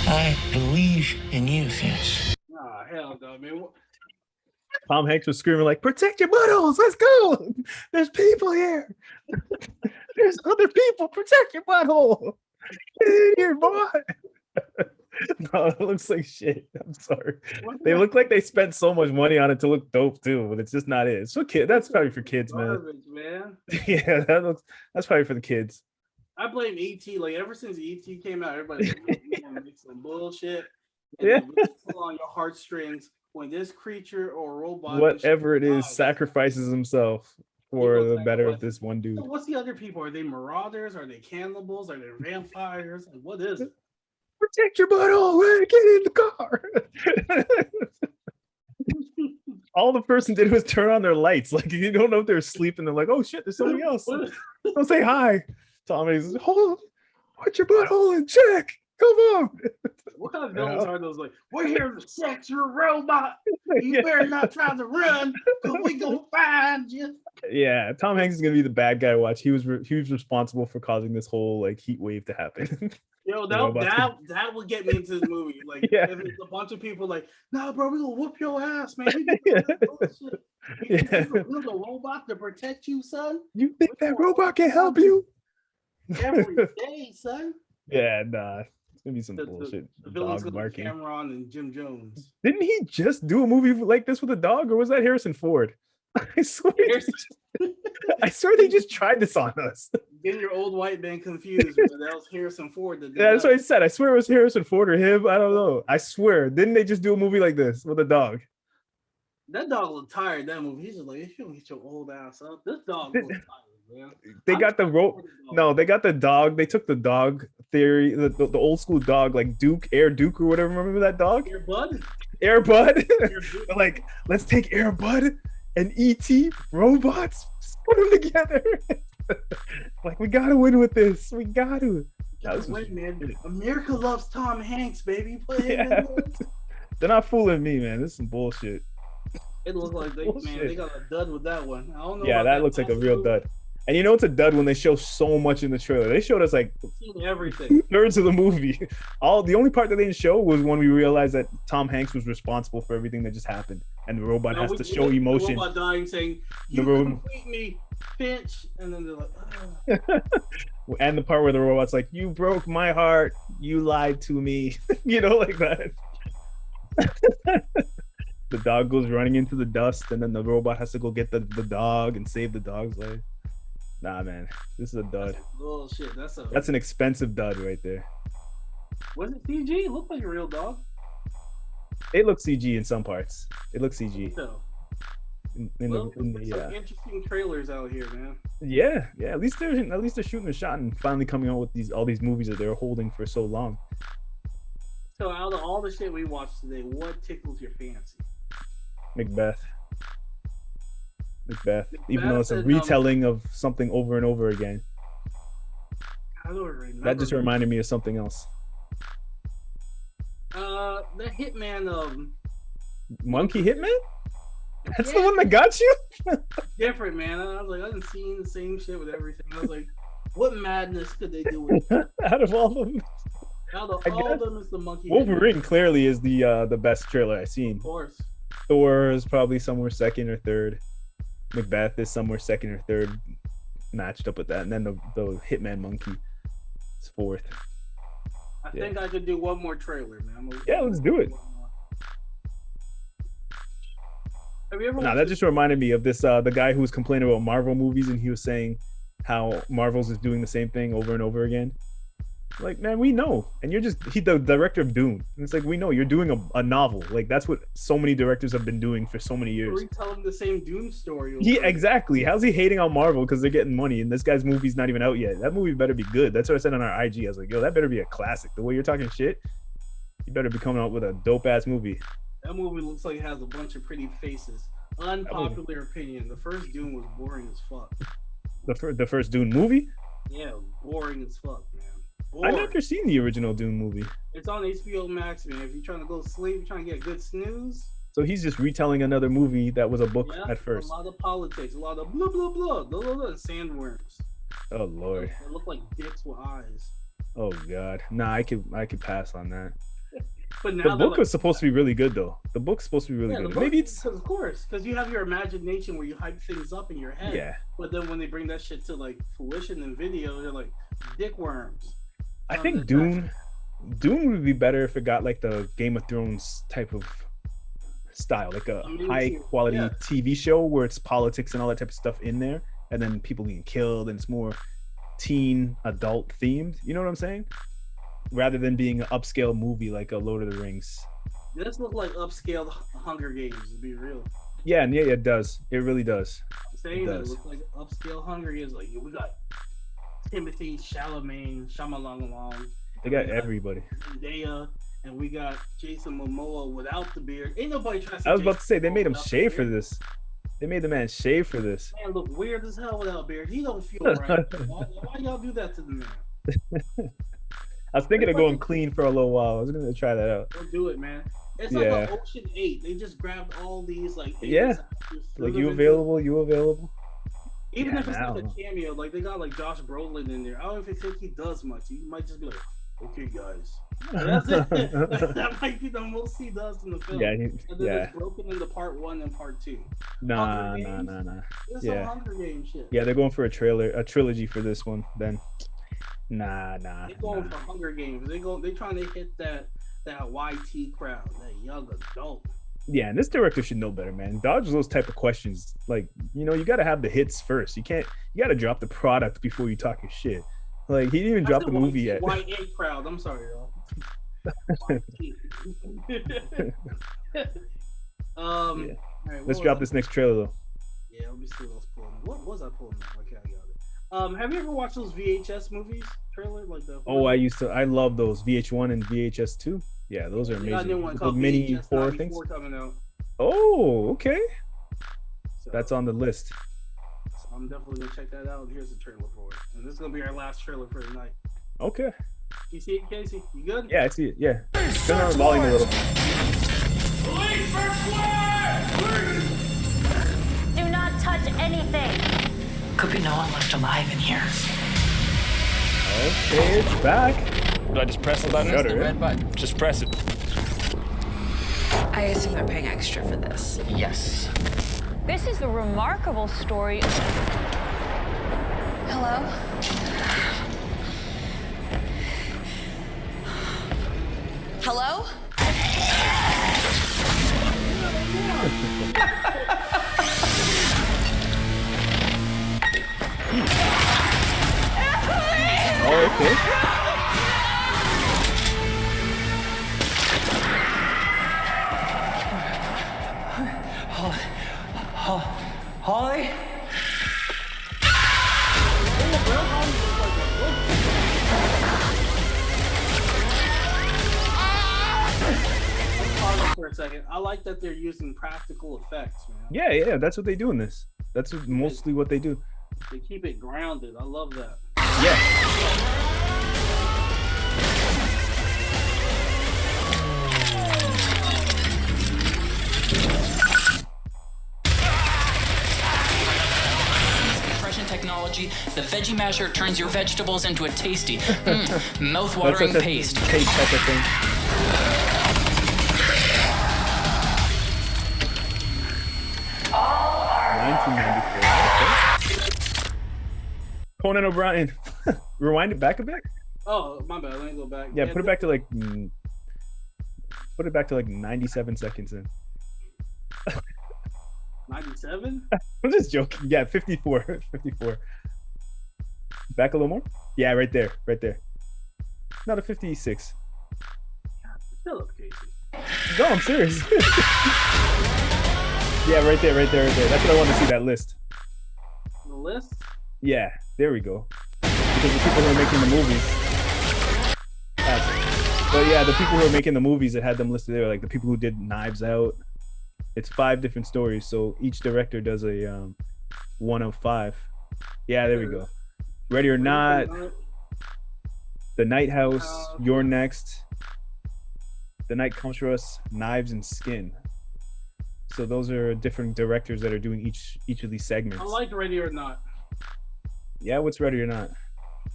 I believe in you, Finch. Oh, hell no, man. Tom Hanks was screaming like, protect your buttholes, let's go. There's people here. There's other people, protect your butthole. Get in here, boy. No, it looks like shit. I'm sorry. They look like they spent so much money on it to look dope too, but it's just not it. It's for kids. That's probably for kids, man. Yeah, that's probably for the kids. I blame ET. Like ever since ET came out, everybody's like, make some bullshit. And Yeah. pull on your heartstrings when this creature or robot, Whatever it is, sacrifices himself for the better of this one dude. So what's the other people? Are they marauders? Are they cannibals? Are they vampires? Like, what is it? Protect your butthole, man. Get in the car. All the person did was turn on their lights. Like you don't know if they're asleep and they're like, oh shit, there's somebody else. Don't say hi. Tommy's put your butthole in check. Come on. What kind of villains are those? Like, we're here to sex your robot. You better not try to run, because we gonna find you. Yeah, Tom Hanks is gonna be the bad guy. Watch, he was responsible for causing this whole like heat wave to happen. Yo, that will get me into the movie. Like, if it's a bunch of people like, nah, bro, we gonna whoop your ass, man. Yeah. You the robot to protect you, son. You think that robot can help you? Every day, son. Yeah, nah. It's gonna be some bullshit. The villain's Dog gonna be barking. Cameron and Jim Jones. Didn't he just do a movie like this with a dog, or was that Harrison Ford? I swear they just tried this on us. Getting your old white man confused, but that was Harrison Ford. Yeah, that's what I said. I swear it was Harrison Ford or him. I don't know. I swear. Didn't they just do a movie like this with a dog? That dog looked tired. That movie. He's just like, if you don't get your old ass up, this dog looks tired, man. They got the rope. No, they got the dog. They took the dog theory, the old school dog, like Air Duke or whatever. Remember that dog? Air Bud. They're like, let's take Air Bud and ET robots. Just put them together. Like, we gotta win with this. We got to. Wait, man. America loves Tom Hanks, baby. Put him in there. They're not fooling me, man. This is some bullshit. It looks like they got a dud with that one. I don't know. Yeah, that looks like a real dud. And you know it's a dud when they show so much in the trailer. They showed us like everything. 2/3 of the movie. The only part that they didn't show was when we realized that Tom Hanks was responsible for everything that just happened, and the robot has to show emotion. The robot dying, saying, "You complete me, Finch," and then they're like, and the part where the robot's like, "You broke my heart. You lied to me," you know, like that. The dog goes running into the dust, and then the robot has to go get the dog and save the dog's life. Nah, man, this is a dud. Oh shit, that's an expensive dud right there. Was it CG? It looked like a real dog. It looks CG in some parts. It looks CG. So, some interesting trailers out here, man. Yeah. At least they're shooting a shot and finally coming out with all these movies that they were holding for so long. So out of all the shit we watched today, what tickles your fancy? Macbeth. Even though it's a retelling of something over and over again. I don't remember. That just reminded me of something else. The Hitman. Monkey Hitman? That's the one that got you? Different, man. I was like, I've been seeing the same shit with everything. I was like, what madness could they do with it? Out of all of them? Out of all of them, is the Monkey Wolverine Hitman. Clearly is the best trailer I've seen. Of course. Thor is probably somewhere second or third. Macbeth is somewhere second or third, matched up with that. And then the Hitman Monkey is fourth. I think I could do one more trailer, man. Yeah, let's do it. Have you ever that just reminded me of this the guy who was complaining about Marvel movies, and he was saying how Marvel's is doing the same thing over and over again. Like, man, we know, and he's the director of Dune, and it's like, we know you're doing a novel. Like, that's what so many directors have been doing for so many years. Retelling the same Dune story. Yeah, exactly. How's he hating on Marvel because they're getting money and this guy's movie's not even out yet? That movie better be good. That's what I said on our IG. I was like, yo, that better be a classic. The way you're talking shit, you better be coming out with a dope ass movie. That movie looks like it has a bunch of pretty faces. Unpopular opinion: the first Dune was boring as fuck. The first Dune movie? Yeah, boring as fuck, man. I've never seen the original Dune movie. It's on HBO Max, man. If you're trying to go to sleep, you're trying to get a good snooze. So he's just retelling another movie that was a book at first. A lot of politics, a lot of blah blah blah, and sandworms. Oh Lord. They look like dicks with eyes. Oh God. Nah, I could pass on that. But now the book was supposed to be really good, though. The book's supposed to be really good. Maybe it's of course, because you have your imagination where you hype things up in your head. Yeah. But then when they bring that shit to like fruition in video, they're like dick worms. I think Dune would be better if it got like the Game of Thrones type of style, like a high quality TV show where it's politics and all that type of stuff in there, and then people being killed, and it's more teen adult themed. You know what I'm saying? Rather than being an upscale movie like a Lord of the Rings. This looks like upscale Hunger Games, to be real. Yeah, and it does. It really does. It looks like upscale Hunger Games. Like, we got Timothy Chalamet, Shyamalan. They got everybody. Zendaya, and we got Jason Momoa without the beard. Ain't nobody trying to. I was about to say they made him shave for this. They made the man shave for this. Man, look weird as hell without a beard. He don't feel right. Why y'all do that to the man? I was thinking of going clean for a little while. I was gonna try that out. Don't do it, man. It's like an Ocean 8. They just grabbed all these like. Like you available? Even if it's like a cameo, like they got like Josh Brolin in there. I don't even think he does much. He might just be like, "Okay, guys." That's it. That might be the most he does in the film. And then it's broken into part 1 and part 2. Nah. This is Hunger Games shit. Yeah, they're going for a trilogy for this one. Then, nah. They're going for Hunger Games. They're trying to hit that YT crowd, that young adult. Yeah, and this director should know better, man. Dodge those type of questions. Like, you got to have the hits first. You got to drop the product before you talk your shit. Like, he didn't even drop the movie yet. YA crowd. I'm sorry, y'all. Right, let's drop this next trailer, though. Yeah, let me see what I was pulling. What was I pulling? Okay, I got it. Have you ever watched those VHS movies? Trailer? Like the I love those VH1 and VHS 2. Yeah, those are amazing. The mini horror things. Coming out. Oh, okay. So, that's on the list. So I'm definitely gonna check that out. And here's the trailer for it. And this is gonna be our last trailer for the night. Okay. You see it, Casey? You good? Yeah, I see it. Yeah. Turn our volume a little. Do not touch anything. Could be no one left alive in here. Okay, it's back. Do I just press the button? Shutter, the red button. Just press it. I assume they're paying extra for this. Yes. This is the remarkable story. Hello? Hello? Oh, okay. Holly? For a second, I like that they're using practical effects, man. Yeah, that's what they do in this. That's mostly what they do. They keep it grounded. I love that. Yeah. Technology, the veggie masher turns your vegetables into a tasty, mouth-watering paste. Paste type of thing. All are 1994. Okay. Conan O'Brien. Rewind it back a bit. Oh, my bad. Let me go back. Yeah, put it back to like 97 seconds in. 97? I'm just joking. Yeah, 54. 54. Back a little more? Yeah, right there. Not a 56. Shut up, Casey. No, I'm serious. Yeah, right there. That's what I want to see, that list. The list? Yeah, there we go. Because the people who are making the movies. But yeah, the people who are making the movies that had them listed there, like the people who did Knives Out. It's 5 different stories, so each director does a 1 of 5. Yeah, there we go. Ready or Not, The Night House, You're Next, The Night Comes for Us, Knives and Skin. So those are different directors that are doing each of these segments. I like Ready or Not. Yeah, what's Ready or Not?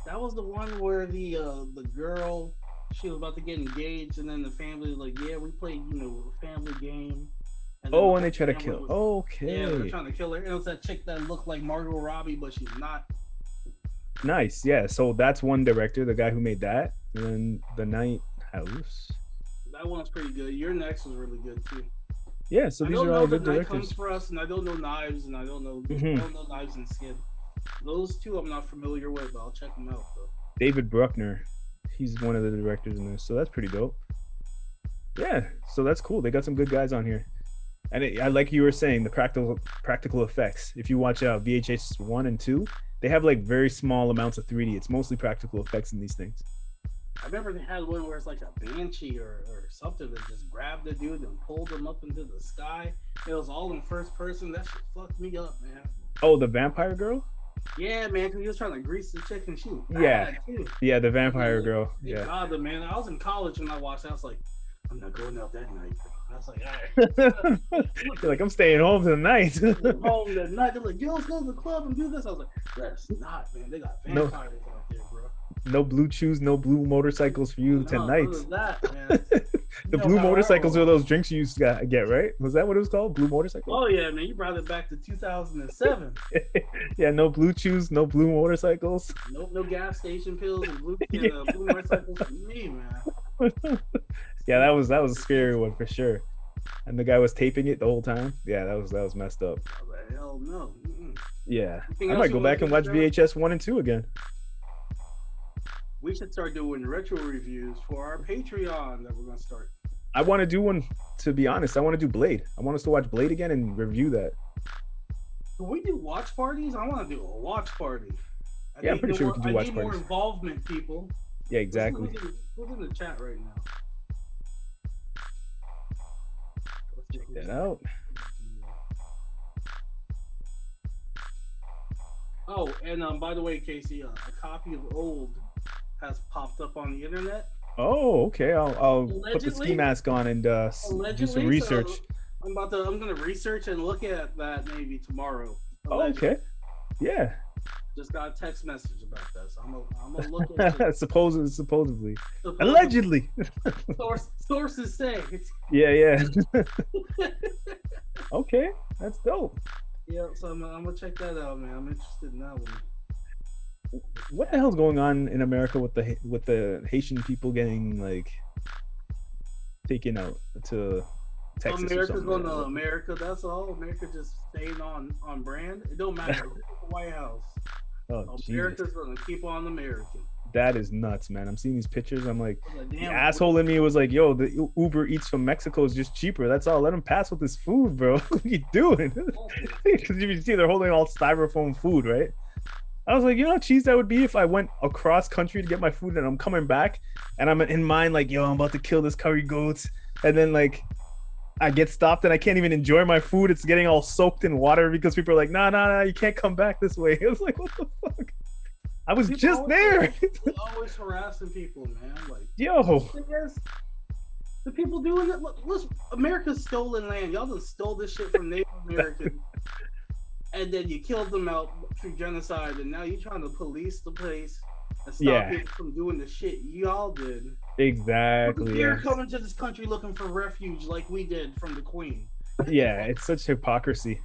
That was the one where the girl, she was about to get engaged, and then the family was like, yeah, we played, a family game. And they try to kill. Okay. Yeah, they're trying to kill her. And it was that chick that looked like Margot Robbie, but she's not. Nice. Yeah. So that's one director, the guy who made that. And then The Night House. That one's pretty good. Your Next was really good too. Yeah. So these are all good The Night directors. Comes for Us, and I don't know Knives, and I don't know Knives and Skin. Those two I'm not familiar with, but I'll check them out though. David Bruckner, he's one of the directors in this, so that's pretty dope. Yeah. So that's cool. They got some good guys on here. And I like you were saying, the practical effects. If you watch VHS 1 and 2, they have like very small amounts of 3D. It's mostly practical effects in these things. I remember they had one where it's like a banshee or something that just grabbed the dude and pulled him up into the sky. It was all in first person. That shit fucked me up, man. Oh, the vampire girl? Yeah, man, because he was trying to grease the chick and she was bad, too. Yeah, the vampire girl. Yeah. God, man, I was in college when I watched that. I was like, I'm not going out that night. I was like, all right. You're like, I'm staying home tonight. Home that night. They're like, yo, let's go to the club and do this. I was like, that's not, man. They got vampires out there, bro. No blue shoes, no blue motorcycles for you tonight. That, man. The blue motorcycles are those drinks you used to get, right? Was that what it was called? Blue motorcycle? Oh, yeah, man. You brought it back to 2007. Yeah, no blue shoes, no blue motorcycles. Nope, no gas station pills and blue motorcycles for me, man. Yeah, that was a scary one for sure. And the guy was taping it the whole time. Yeah, that was messed up. I was like, hell no. Yeah, I might go back and watch VHS 1 and 2 again. We should start doing retro reviews for our Patreon that we're gonna start. I want to do one. To be honest, I want to do Blade. I want us to watch Blade again and review that. Can we do watch parties? I want to do a watch party. I'm pretty sure we can do watch I need parties. more involvement, people. Yeah, exactly. Who's in the chat right now? Check that out. Oh, and by the way, Casey, a copy of Old has popped up on the internet. Oh, okay. I'll put the ski mask on and do some research. So I'm gonna research and look at that maybe tomorrow. Oh, okay. Yeah. Just got a text message about that, so I'm gonna look at it. Supposedly. Allegedly. Sources say. Yeah. Okay, that's dope. Yeah, so I'm gonna check that out, man. I'm interested in that one. What the hell's going on in America with the Haitian people getting like taken out to Texas. America's going to America. That's all. America just staying on brand. It don't matter. Who's at the White House. Oh, America's going to keep on American. That is nuts, man. I'm seeing these pictures. I'm like, the asshole in me was like, yo, the Uber Eats from Mexico is just cheaper. That's all. Let them pass with this food, bro. What are you doing? Because you see they're holding all styrofoam food, right? I was like, you know how cheese that would be if I went across country to get my food and I'm coming back and I'm in mind like, yo, I'm about to kill this curry goat. And then like I get stopped and I can't even enjoy my food. It's getting all soaked in water because people are like, nah, you can't come back this way. I was like, what the fuck? I was people just there. Always harassing people, man. Like, yo, the people doing it. Look, America's stolen land. Y'all just stole this shit from Native Americans, and then you killed them out through genocide. And now you're trying to police the place and stop people from doing the shit y'all did. Exactly. You're coming to this country looking for refuge, like we did from the Queen. Yeah, it's such hypocrisy.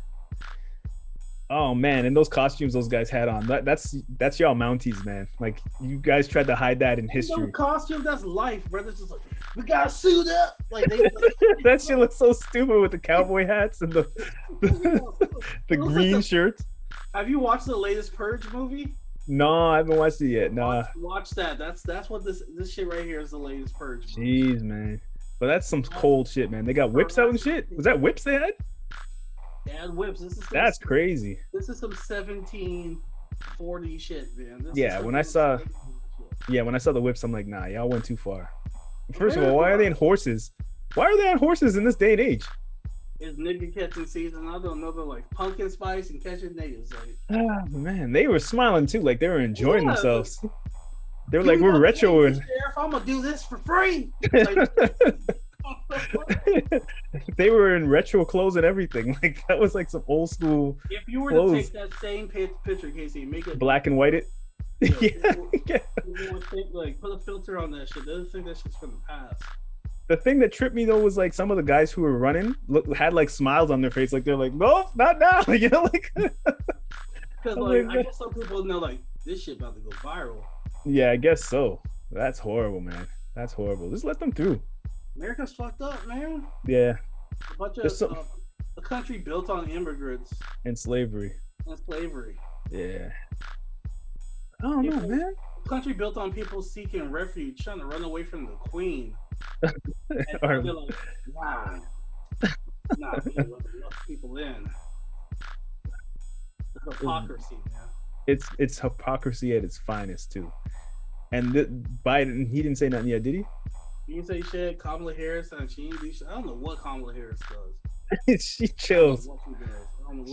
Oh man, and those costumes those guys had on, that's y'all Mounties, man. Like you guys tried to hide that in history. No costume, that's life, brother. It's just like, we gotta suit up. Like they that shit looks so stupid with the cowboy hats and the green shirts. Have you watched the latest Purge movie? No, I haven't watched it yet. Nah. Watch that. That's what this shit right here is, the latest Purge movie. Jeez, man. But that's some cold shit, man. They got whips out and shit. Was that whips they had? Yeah, whips. That's crazy. This is some 1740 shit, man. When I saw the whips, I'm like, nah, y'all went too far. First of all, why are they in horses? Why are they on horses in this day and age? It's nigga catching season. I don't know, they're like pumpkin spice and catching niggas. Like, man, they were smiling too, like they were enjoying themselves. They were like, we're retro. Sheriff, I'm gonna do this for free. Like, they were in retro clothes and everything. Like that was like some old school. If you were clothes. to take that same picture, Casey, make it black and white it. Like put a filter on that shit. They don't think that shit's from the past. The thing that tripped me though was like some of the guys who were running had like smiles on their face, like they're like, no, not now, you know, like. Because like I guess some people know like this shit about to go viral. Yeah, I guess so. That's horrible, man. That's horrible. Just let them through. America's fucked up, man. Yeah. A bunch of a country built on immigrants and slavery. Yeah. I don't know, man. A country built on people seeking refuge, trying to run away from the Queen. And they're like, nah, we let enough people in. The hypocrisy, man. It's hypocrisy at its finest too. And Biden, he didn't say nothing yet, did he? He didn't say shit. Kamala Harris, and she didn't do shit. I don't know what Kamala Harris does. She chills.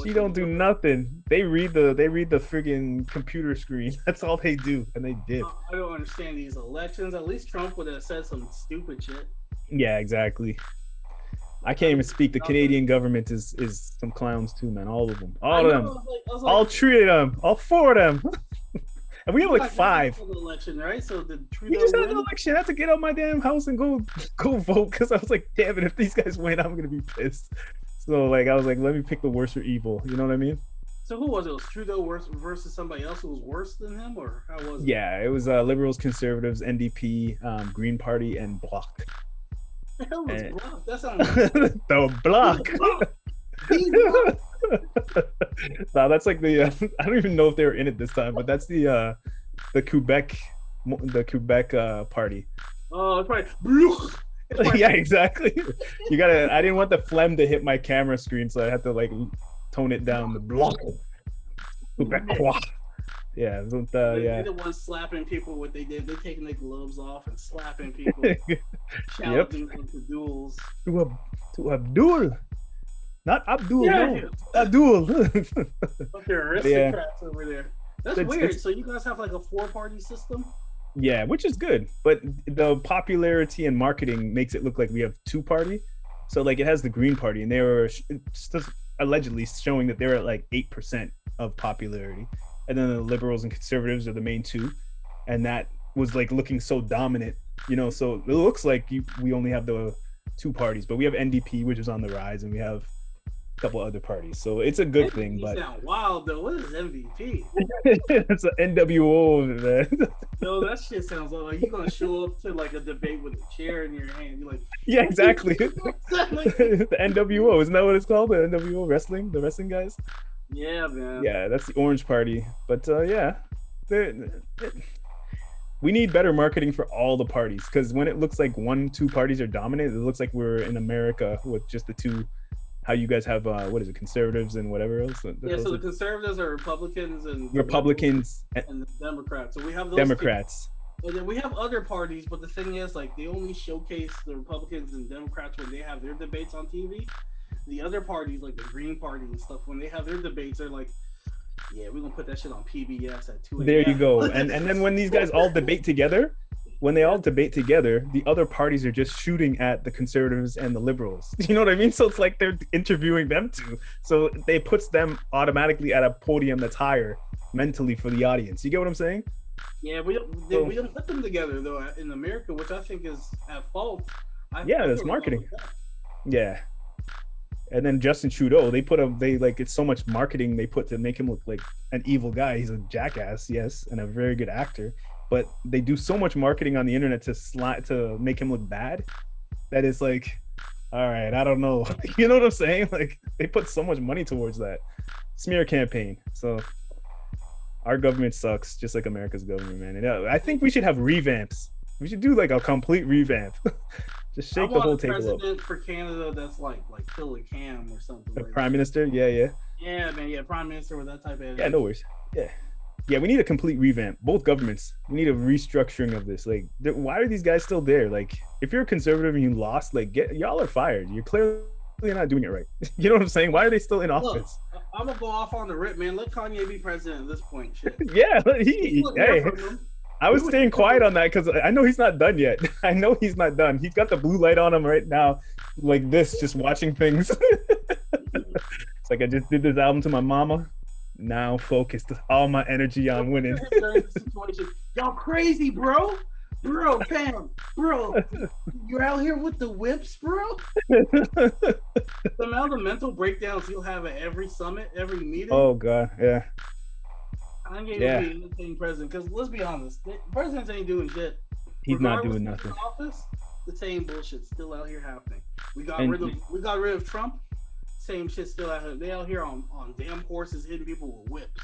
She don't do nothing. They read the friggin' computer screen. That's all they do, and they did. I don't understand these elections. At least Trump would have said some stupid shit. Yeah, exactly. I can't even speak. The Canadian government is some clowns too, man. All of them. All of them. All three of them. All four of them. And we have like 5. The election, right? So the we just had an election. I had to get out my damn house and go vote because I was like, damn it, if these guys win, I'm gonna be pissed. So like I was like, let me pick the worst or evil. You know what I mean? So who was it? Was Trudeau versus somebody else who was worse than him, or how was it? Yeah, it was Liberals, Conservatives, NDP, Green Party, and Bloc. The hell was Bloc? That sounds the Bloc. No, that's like the I don't even know if they were in it this time, but that's the Quebec party. Oh, it's probably yeah, exactly. You gotta. I didn't want the phlegm to hit my camera screen, so I had to like tone it down. The Bloc. Quebecois. Yeah, They're the ones slapping people. What they did, they're taking their gloves off and slapping people, challenging them to duels. To Abdul. Not Abdul, no. Abdul. Okay, aristocrats over there. That's weird. So you guys have like a 4-party system? Yeah, which is good. But the popularity and marketing makes it look like we have 2-party. So like it has the Green Party, and they were allegedly showing that they're at like 8% of popularity. And then the Liberals and Conservatives are the main 2. And that was like looking so dominant, you know. So it looks like we only have the 2 parties, but we have NDP, which is on the rise, and we have couple other parties. So it's a good thing. But sound wild though. What is MVP? It's an NWO, man. Yo, that shit sounds like you're gonna show up to like a debate with a chair in your hand. You're like, yeah, exactly. The NWO, isn't that what it's called? The NWO wrestling, the wrestling guys. Yeah, man. Yeah, that's the Orange Party. But yeah, we need better marketing for all the parties, because when it looks like 1-2 parties are dominant, it looks like we're in America with just the two. How you guys have what is it, conservatives and whatever else? Yeah, so the conservatives are Republicans and the Democrats. So we have those Democrats. And then we have other parties, but the thing is, like, they only showcase the Republicans and Democrats when they have their debates on TV. The other parties, like the Green Party and stuff, when they have their debates, they're like, yeah, we're gonna put that shit on PBS at 2 a.m. There you go. And then when these guys all debate together, the other parties are just shooting at the conservatives and the liberals. You know what I mean? So it's like they're interviewing them too. So they puts them automatically at a podium that's higher mentally for the audience. You get what I'm saying? Yeah, we don't put them together though in America, which I think is at fault. That's marketing. Yeah. And then Justin Trudeau, it's so much marketing they put to make him look like an evil guy. He's a jackass, yes, and a very good actor. But they do so much marketing on the internet to make him look bad that it's like, all right, I don't know. You know what I'm saying? Like, they put so much money towards that smear campaign. So our government sucks, just like America's government, man. And I think we should have revamps. We should do like a complete revamp. Just shake the whole table up. President for Canada that's like Phil Cam or something. The prime minister, yeah. Yeah, man, yeah, prime minister with that type of. Yeah, no worries. Yeah, we need a complete revamp. Both governments. We need a restructuring of this. Like, why are these guys still there? Like, if you're a conservative and you lost, like, y'all are fired. You're clearly not doing it right. You know what I'm saying? Why are they still in office? Look, I'm gonna go off on the rip, man. Let Kanye be president at this point. Shit. Yeah, I was staying quiet on that because I know he's not done yet. I know he's not done. He's got the blue light on him right now, like this, just watching things. It's like I just did this album to my mama. Now focused all my energy on winning. Y'all crazy, bro. Bro, fam, bro. You're out here with the whips, bro. The amount of mental breakdowns you'll have at every summit, every meeting. Oh god, yeah. I ain't gonna be anything president, because let's be honest, presidents ain't doing shit. He's not doing nothing. Office, the same bullshit's still out here happening. We got rid of Trump. Same shit still out here. They out here on damn horses hitting people with whips.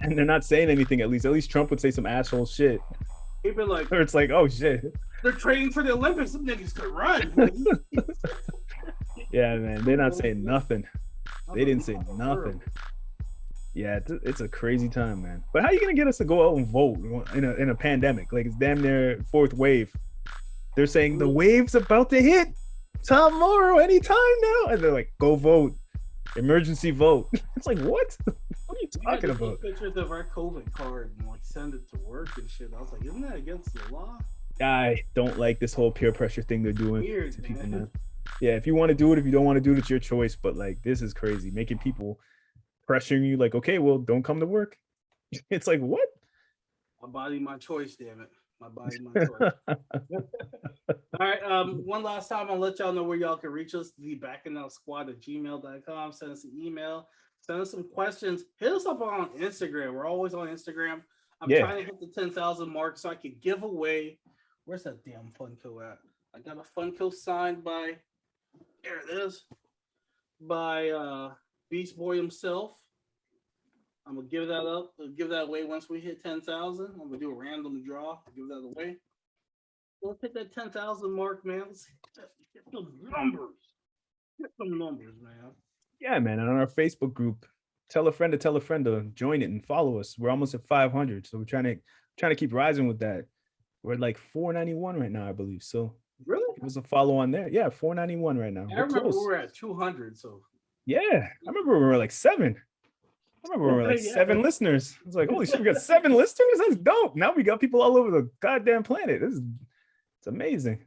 And they're not saying anything. At least Trump would say some asshole shit. He'd be like, or it's like, oh shit. They're training for the Olympics. Some niggas could run. Yeah, man. They're not saying nothing. They didn't say nothing. Yeah, it's a crazy time, man. But how are you gonna get us to go out and vote in a pandemic? Like, it's damn near fourth wave. They're saying the wave's about to hit tomorrow, anytime now, and they're like, go vote, emergency vote. It's like, what? What are you talking about? Pictures of our COVID card and like send it to work and shit. I was like, isn't that against the law? I don't like this whole peer pressure thing they're doing to people, man. Yeah, if you want to do it, if you don't want to do it, it's your choice. But like, this is crazy, making people pressuring you like, okay, well, don't come to work. It's like, what? My body, my choice, damn it. My body, my choice. All right, one last time, I'll let y'all know where y'all can reach us, the bacchanalsquad@gmail.com. Send us an email, send us some questions, hit us up on Instagram. We're always on Instagram. I'm trying to hit the 10,000 mark so I could give away, where's that damn Funko at? I got a Funko signed by, there it is, by Beast Boy himself. I'm gonna give that away once we hit 10,000. I'm gonna do a random draw, give that away. Let's hit that 10,000 mark, man. Let's get some numbers. Get some numbers, man. Yeah, man. And on our Facebook group, tell a friend to join it and follow us. We're almost at 500, so we're trying to keep rising with that. We're at like 491 right now, I believe. So really, give us a follow on there. Yeah, 491 right now. I remember we were at 200. So yeah, I remember we were like 7. I remember we were like 7 listeners. I was like, holy shit, we got 7 listeners? That's dope. Now we got people all over the goddamn planet. It's amazing.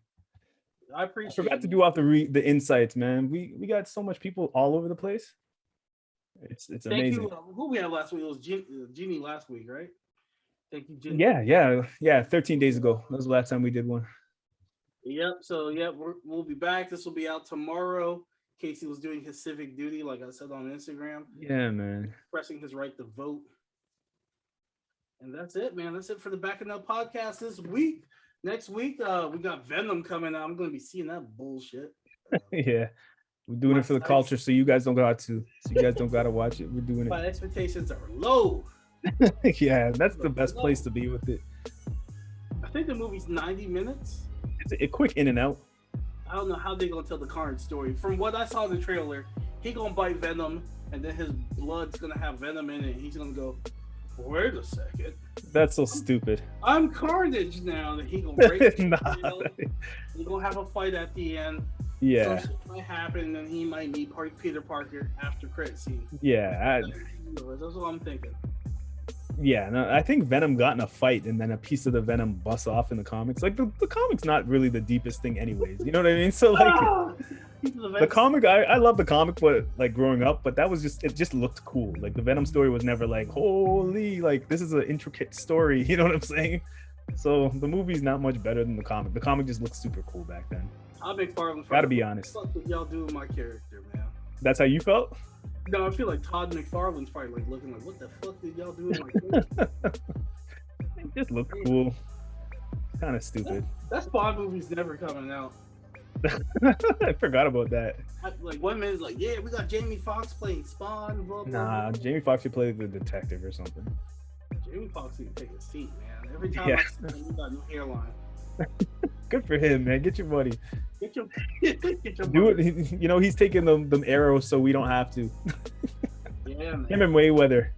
I forgot to do off the insights, man. We got so much people all over the place. It's amazing. Thank you. Who we had last week? It was Jeannie last week, right? Thank you, Jeannie. Yeah. 13 days ago. That was the last time we did one. Yep. So we'll be back. This will be out tomorrow. Casey was doing his civic duty, like I said on Instagram. Yeah, man. Expressing his right to vote. And that's it, man. That's it for the Bacchanal Podcast this week. Next week, we got Venom coming out. I'm going to be seeing that bullshit. Yeah. We're doing it for the culture, so you guys don't got to. So you guys don't got to watch it. We're doing it. My expectations are low. Yeah, that's the best place to be with it. I think the movie's 90 minutes. It's a quick in and out. I don't know how they're going to tell the current story. From what I saw in the trailer, he going to bite Venom, and then his blood's going to have Venom in it. He's going to go, wait a second. That's so stupid. I'm Carnage now. And he going to break Nah. He's going to have a fight at the end. Yeah. Some shit might happen, and he might meet Peter Parker after credit scene. Yeah. That's what I'm thinking. Yeah, no, I think Venom got in a fight and then a piece of the Venom busts off in the comics. Like the comic's not really the deepest thing anyways. You know what I mean? So like the comic, I love the comic, but like growing up, but that was it just looked cool. Like the Venom story was never like, holy, like this is an intricate story. You know what I'm saying? So the movie's not much better than the comic. The comic just looked super cool back then. I'm McFarlane. Gotta be honest. What the fuck did y'all do with my character, man? That's how you felt? No, I feel like Todd McFarlane's probably like looking like, what the fuck did y'all do with my character? It just looked cool. Kind of stupid. That Spawn movie's never coming out. I forgot about that. Like 1 minute's like, yeah, we got Jamie Foxx playing Spawn. Blah, blah, Nah, blah. Jamie Foxx should play the detective or something. Jamie Foxx need to take a seat, man. Every time Yeah. I see him, he got a new hairline. Good for him, man. Get your money. Get your Do it. You know, he's taking them arrows so we don't have to. Yeah, man. Him and Mayweather.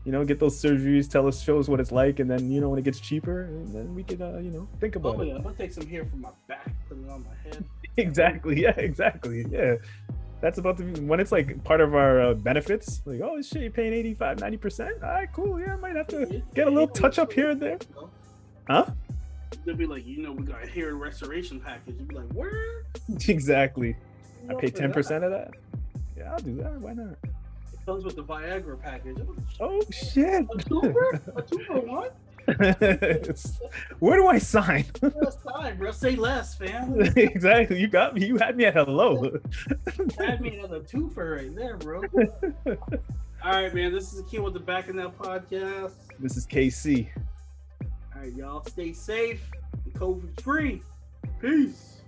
You know, get those surgeries, show us what it's like, and then, you know, when it gets cheaper, then we can, you know, think about Oh, it. yeah, I'm gonna take some hair from my back, put it on my head. Exactly. Yeah, exactly. Yeah. That's about to be, when it's like part of our benefits, like, oh shit, you're paying 85, 90%. All right, cool. Yeah, I might have to get a little touch up here and there. Huh? They'll be like, you know, we got a hair restoration package. You'll be like, where? Exactly. I pay for 10% of that. Yeah, I'll do that. Why not? It comes with the Viagra package. Oh shit. A two for one? Where do I sign? Sign, bro. Say less, fam. Exactly. You got me. You had me at hello. Had me at a twofer right there, bro. All right, man. This is Akil with the Bacchanal Podcast. This is KC. All right, y'all. Stay safe and COVID free. Peace.